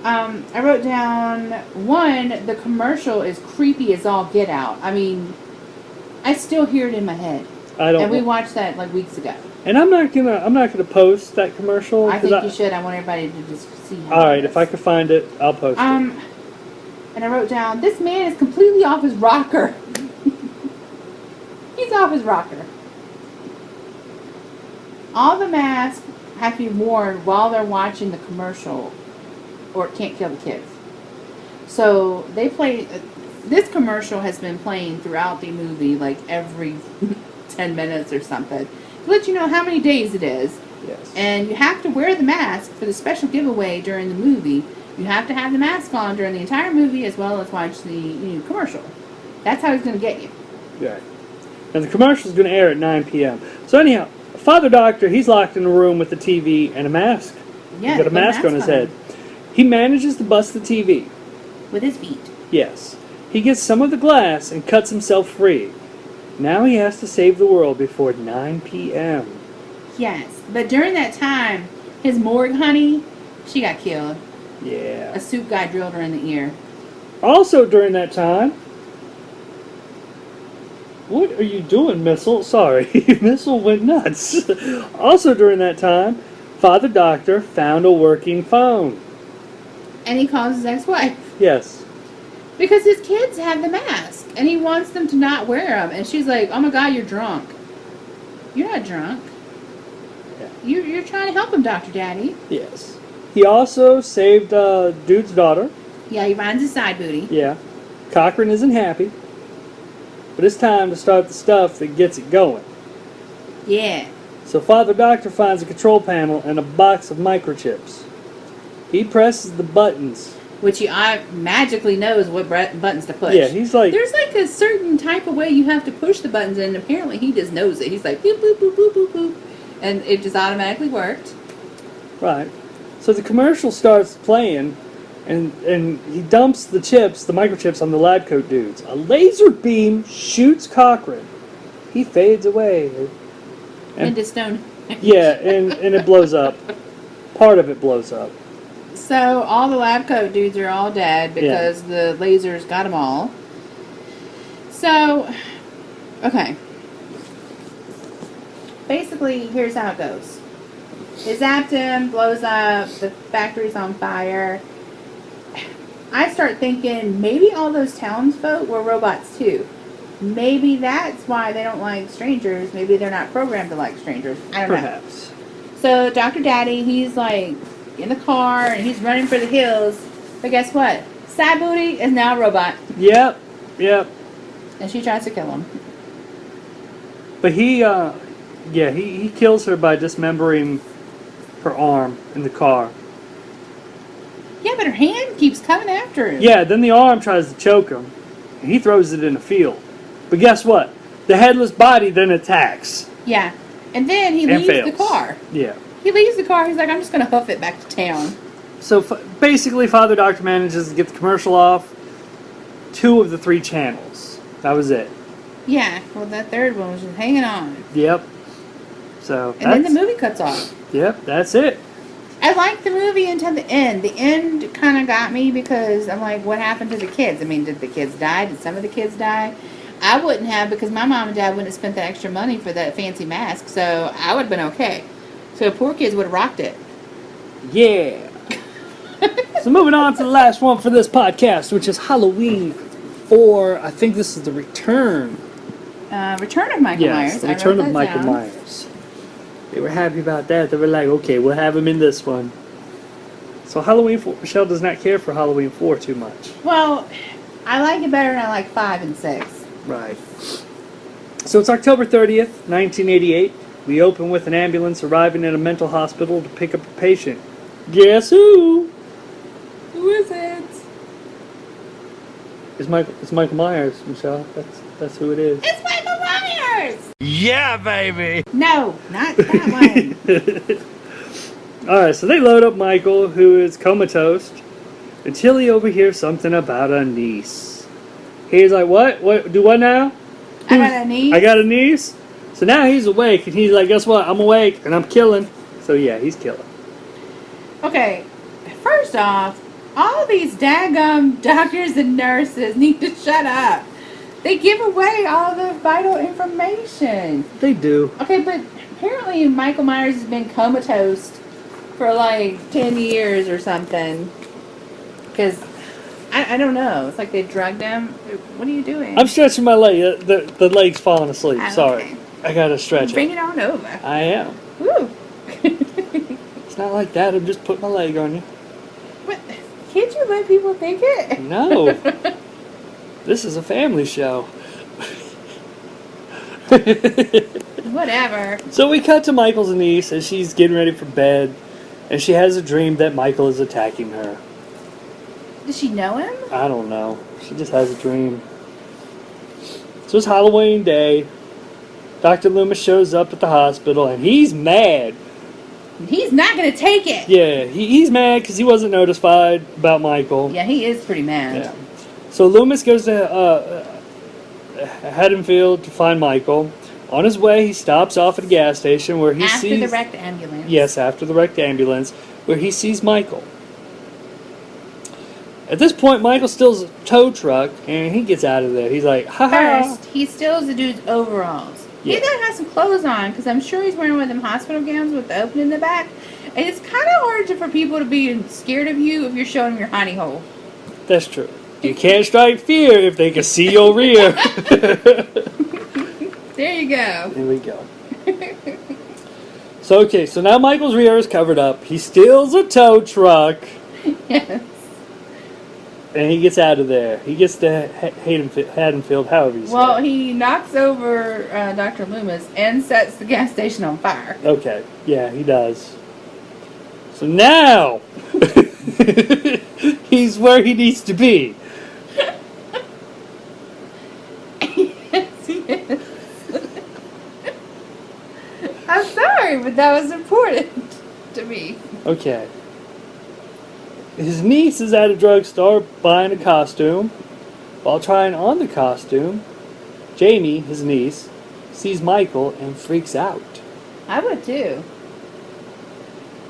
I wrote down one. The commercial is creepy as all get out. I mean, I still hear it in my head. I don't. And we watched that like weeks ago. And I'm not gonna post that commercial. I 'cause think you should. I want everybody to just see how All it right, is. if I could find it, I'll post it. And I wrote down, this man is completely off his rocker. He's off his rocker. All the masks have to be worn while they're watching the commercial, or it can't kill the kids. So they play. This commercial has been playing throughout the movie, like every 10 minutes or something, to let you know how many days it is. Yes. And you have to wear the mask for the special giveaway during the movie. You have to have the mask on during the entire movie as well as watch the commercial. That's how he's going to get you. Right. And the commercial is going to air at 9 p.m. So anyhow, Father Doctor, he's locked in a room with the TV and a mask. Yeah, He's got a they put mask on his head. him He manages to bust the TV. with his feet. Yes. He gets some of the glass and cuts himself free. Now he has to save the world before 9 p.m. Yes, but during that time, his morgue honey, she got killed. Yeah. A soup guy drilled her in the ear. Also during that time, what are you doing, Missile? Sorry, Missile went nuts. Also during that time, Father Doctor found a working phone. And he calls his ex-wife. Yes. Because his kids have the mask. And he wants them to not wear them. And she's like, oh my God, you're drunk. You're not drunk. Yeah. You're trying to help him, Dr. Daddy. Yes. He also saved Dude's daughter. Yeah, he finds his side booty. Yeah. Cochrane isn't happy. but it's time to start the stuff that gets it going. Yeah. So Father Doctor finds a control panel and a box of microchips. He presses the buttons. Which he magically knows what buttons to push. Yeah, he's like... There's like a certain type of way you have to push the buttons, and apparently he just knows it. He's like, boop, boop, boop, boop, boop, boop. And it just automatically worked. Right. So the commercial starts playing, and he dumps the microchips on the lab coat dudes. A laser beam shoots Cochran. He fades away. Into stone. Yeah, and it blows up. Part of it blows up. So all the lab coat dudes are all dead because the lasers got them all. So, okay. Basically, here's how it goes. It zapped him, blows up, the factory's on fire. I start thinking maybe all those townsfolk were robots too. Maybe that's why they don't like strangers. Maybe they're not programmed to like strangers. I don't know. Perhaps. So Dr. Daddy, he's like in the car and he's running for the hills. But guess what? Sad Booty is now a robot. Yep. And she tries to kill him. But he kills her by dismembering her arm in the car. Yeah, but her hand keeps coming after him. Yeah, then the arm tries to choke him. And he throws it in a field. But guess what? The headless body then attacks. Yeah. And then he leaves fails. the car. Yeah. He leaves the car. He's like, I'm just going to hoof it back to town. So basically, Father Doctor manages to get the commercial off 2 of the 3 channels. That was it. Yeah. Well, that third one was just hanging on. Yep. So And then the movie cuts off. Yep, that's it. I liked the movie until the end. The end kind of got me because I'm like, what happened to the kids? I mean, did the kids die? Did some of the kids die? I wouldn't have, because my mom and dad wouldn't have spent the extra money for that fancy mask, so I would have been okay. So poor kids would have rocked it. Yeah. So moving on to the last one for this podcast, which is Halloween 4. I think this is the return. Return of Michael Myers. Yes, the return of Michael Myers. They were happy about that. They were like, okay, we'll have him in this one. So Halloween 4, Michelle does not care for Halloween 4 too much. Well, I like it better than I like 5 and 6. Right. So it's October 30th, 1988. We open with an ambulance arriving at a mental hospital to pick up a patient. Guess who? Who is it? It's Michael Myers, Michelle. That's who it is. It's Michael Myers! Yeah, baby! No, not that one. Alright, so they load up Michael, who is comatose, until he overhears something about a niece. He's like, what? What? Do what now? I got a niece? I got a niece? So now he's awake, and he's like, guess what? I'm awake, and I'm killing. So yeah, he's killing. Okay, first off, all these daggum doctors and nurses need to shut up. They give away all the vital information. They do. Okay, but apparently Michael Myers has been comatose for like 10 years or something. Because, I don't know. It's like they drugged him. What are you doing? I'm stretching my leg. The leg's falling asleep. Oh, Sorry. okay. I gotta stretch Bring it. it on over. I am. Woo. It's not like that. I'm just putting my leg on you. What? Can't you let people think it? No. This is a family show. Whatever. So we cut to Michael's niece as she's getting ready for bed, and she has a dream that Michael is attacking her. Does she know him? I don't know. She just has a dream. So it's Halloween day. Dr. Loomis shows up at the hospital, and he's mad. He's not going to take it. Yeah, he's mad because he wasn't notified about Michael. Yeah, he is pretty mad. Yeah. So Loomis goes to Haddonfield to find Michael. On his way, he stops off at a gas station where he sees... After the wrecked ambulance. Yes, after the wrecked ambulance, where he sees Michael. At this point, Michael steals a tow truck, and he gets out of there. He's like, ha ha. First, he steals the dude's overalls. Yeah. He doesn't have some clothes on, because I'm sure he's wearing one of them hospital gowns with the opening in the back. And it's kind of hard for people to be scared of you if you're showing them your honey hole. That's true. You can't strike fear if they can see your rear. There you go. Here we go. So now Michael's rear is covered up. He steals a tow truck. Yes. And he gets out of there. He gets to Haddonfield, however you say Well, it. he knocks over Dr. Loomis and sets the gas station on fire. Okay, yeah, he does. So now, he's where he needs to be. Yes, he is. I'm sorry, but that was important to me. Okay. His niece is at a drugstore buying a costume. While trying on the costume, Jamie, his niece, sees Michael and freaks out. I would too.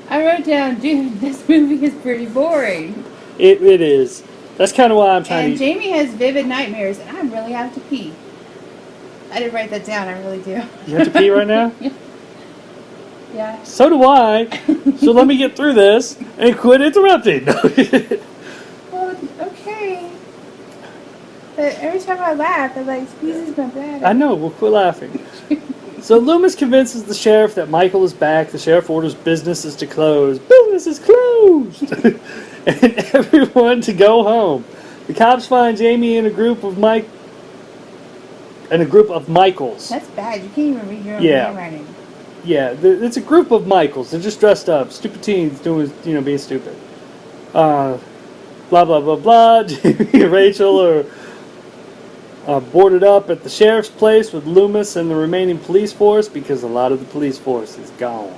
I wrote down, dude, this movie is pretty boring. It is. That's kind of why I'm trying And to... Jamie has vivid nightmares, and I really have to pee. I didn't write that down, I really do. You have to pee right now? Yeah. So do I. So let me get through this and quit interrupting. Well, okay. But every time I laugh, it like squeezes my bladder. I know, we'll quit laughing. So Loomis convinces the sheriff that Michael is back. The sheriff orders businesses to close. Business is closed! And everyone to go home. The cops find Jamie in a group of Michaels. That's bad. You can't even read your own Yeah. handwriting. Yeah, it's a group of Michaels. They're just dressed up. Stupid teens doing, being stupid. Blah, blah, blah, blah. Jamie and Rachel are boarded up at the sheriff's place with Loomis and the remaining police force because a lot of the police force is gone.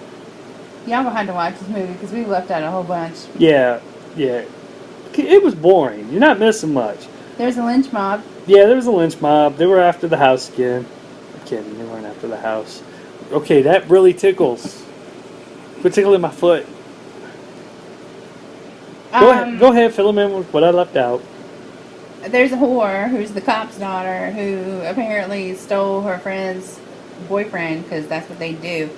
Y'all will have to watch this movie because we left out a whole bunch. Yeah. It was boring. You're not missing much. There's a lynch mob. Yeah, there was a lynch mob. They were after the house again. I'm kidding. They weren't after the house. Okay, that really tickles. Quit tickling my foot. Go ahead, fill them in with what I left out. There's a whore who's the cop's daughter who apparently stole her friend's boyfriend because that's what they do.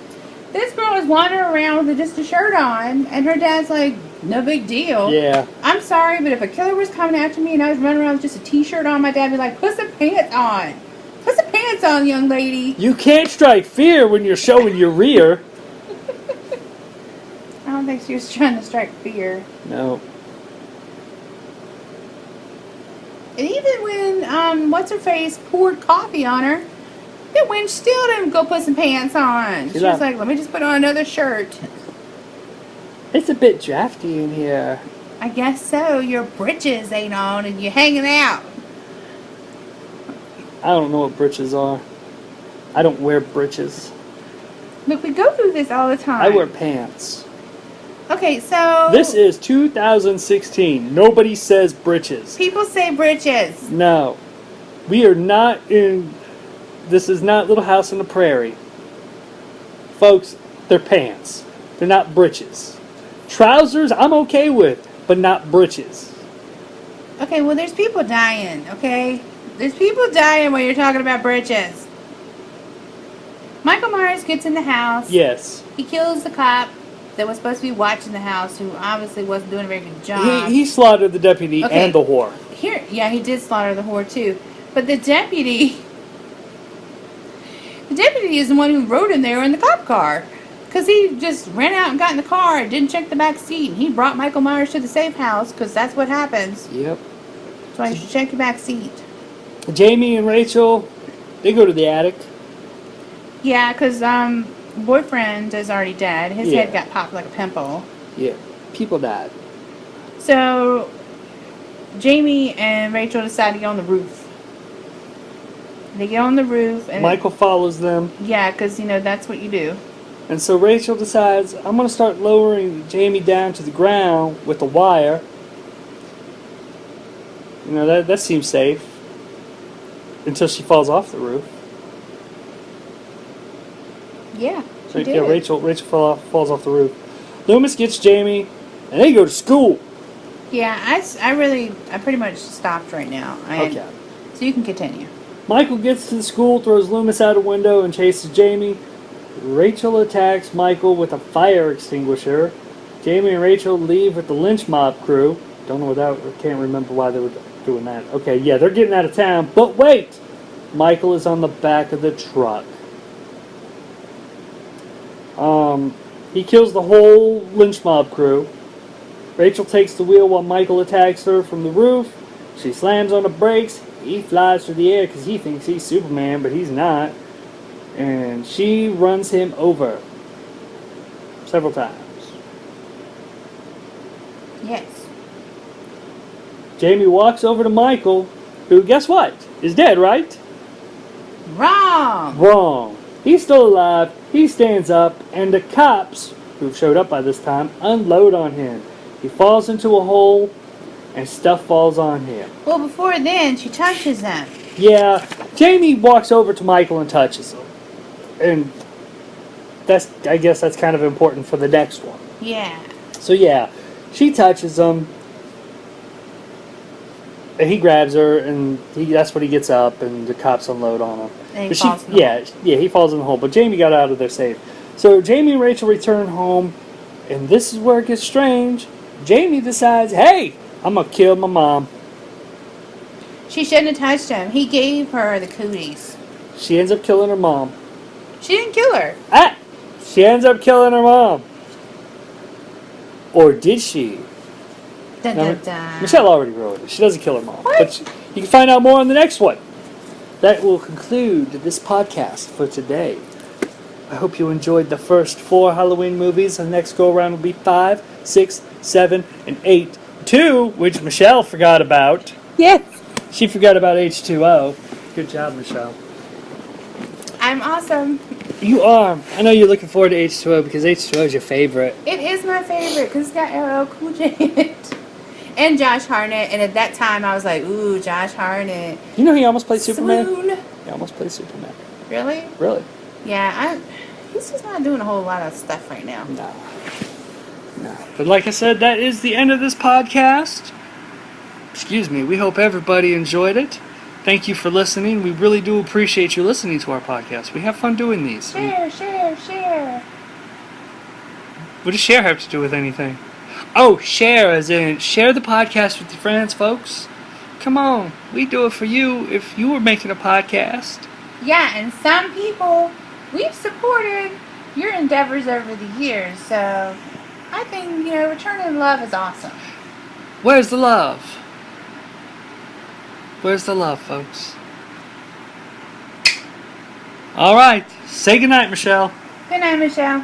This girl is wandering around with just a shirt on, and her dad's like, no big deal. Yeah. I'm sorry, but if a killer was coming after me and I was running around with just a t-shirt on, my dad would be like, put some pants on. Put some pants on, young lady. You can't strike fear when you're showing your rear. I don't think she was trying to strike fear. No. And even when, what's-her-face poured coffee on her, the wench still didn't go put some pants on. She was like, let me just put on another shirt. It's a bit drafty in here. I guess so. Your britches ain't on and you're hanging out. I don't know what britches are. I don't wear britches. Look, we go through this all the time. I wear pants. Okay, so... This is 2016. Nobody says britches. people say britches. No. We are not in... This is not Little House on the Prairie. Folks, they're pants. They're not britches. Trousers, I'm okay with, but not britches. Okay, well, there's people dying, okay? There's people dying when you're talking about britches. Michael Myers gets in the house. Yes. He kills the cop that was supposed to be watching the house, who obviously wasn't doing a very good job. He slaughtered the deputy Okay. and the whore. Yeah, he did slaughter the whore too. But the deputy is the one who rode in there in the cop car. Because he just ran out and got in the car and didn't check the back seat. And he brought Michael Myers to the safe house because that's what happens. Yep. So you should check your back seat. Jamie and Rachel, they go to the attic. Yeah, because boyfriend is already dead. His Yeah. head got popped like a pimple. Yeah. People died. So Jamie and Rachel decide to get on the roof. They get on the roof. And Michael follows them. Yeah, because, that's what you do. And so Rachel decides, I'm going to start lowering Jamie down to the ground with a wire. That seems safe. Until she falls off the roof. Yeah, So, she did. yeah, Rachel falls off the roof. Loomis gets Jamie, and they go to school. Yeah, I pretty much stopped right now. Okay. So you can continue. Michael gets to the school, throws Loomis out a window, and chases Jamie. Rachel attacks Michael with a fire extinguisher. Jamie and Rachel leave with the lynch mob crew. Don't know without. Can't remember why they were doing that. Okay, yeah, they're getting out of town. But wait! Michael is on the back of the truck. He kills the whole lynch mob crew. Rachel takes the wheel while Michael attacks her from the roof. She slams on the brakes. He flies through the air because he thinks he's Superman, but he's not. And she runs him over several times. Yes. Jamie walks over to Michael, who, guess what, is dead, right? Wrong. Wrong. He's still alive. He stands up, and the cops, who've showed up by this time, unload on him. He falls into a hole, and stuff falls on him. Well, before then, she touches them. Yeah, Jamie walks over to Michael and touches him. And I guess that's kind of important for the next one. Yeah. So yeah, she touches him. And he grabs her, and that's when he gets up, and the cops unload on him. And he But falls in the hole. yeah, he falls in the hole. But Jamie got out of there safe. So Jamie and Rachel return home, and this is where it gets strange. Jamie decides, hey, I'm going to kill my mom. She shouldn't have touched him. He gave her the cooties. She ends up killing her mom. She didn't kill her. Ah! She ends up killing her mom. Or did she? Dun, Now, dun, dun. Michelle already wrote it. She doesn't kill her mom. What? But you can find out more on the next one. That will conclude this podcast for today. I hope you enjoyed the first 4 Halloween movies. The next go around will be 5, 6, 7, and 8. 2, which Michelle forgot about. Yes. She forgot about H2O. Good job, Michelle. I'm awesome. You are. I know you're looking forward to H2O because H2O is your favorite. It is my favorite because it's got LL Cool J in it. And Josh Hartnett. And at that time, I was like, ooh, Josh Hartnett. You know he almost played Superman? Swoon. He almost played Superman. Really? Really? Yeah, he's just not doing a whole lot of stuff right now. No. But like I said, that is the end of this podcast. Excuse me. We hope everybody enjoyed it. Thank you for listening. We really do appreciate you listening to our podcast. We have fun doing these. Share. What does share have to do with anything? Oh, share as in share the podcast with your friends, folks. Come on. We do it for you if you were making a podcast. Yeah, and some people, we've supported your endeavors over the years. So I think, returning love is awesome. Where's the love? Where's the love, folks? All right. Say goodnight, Michelle. Good night, Michelle.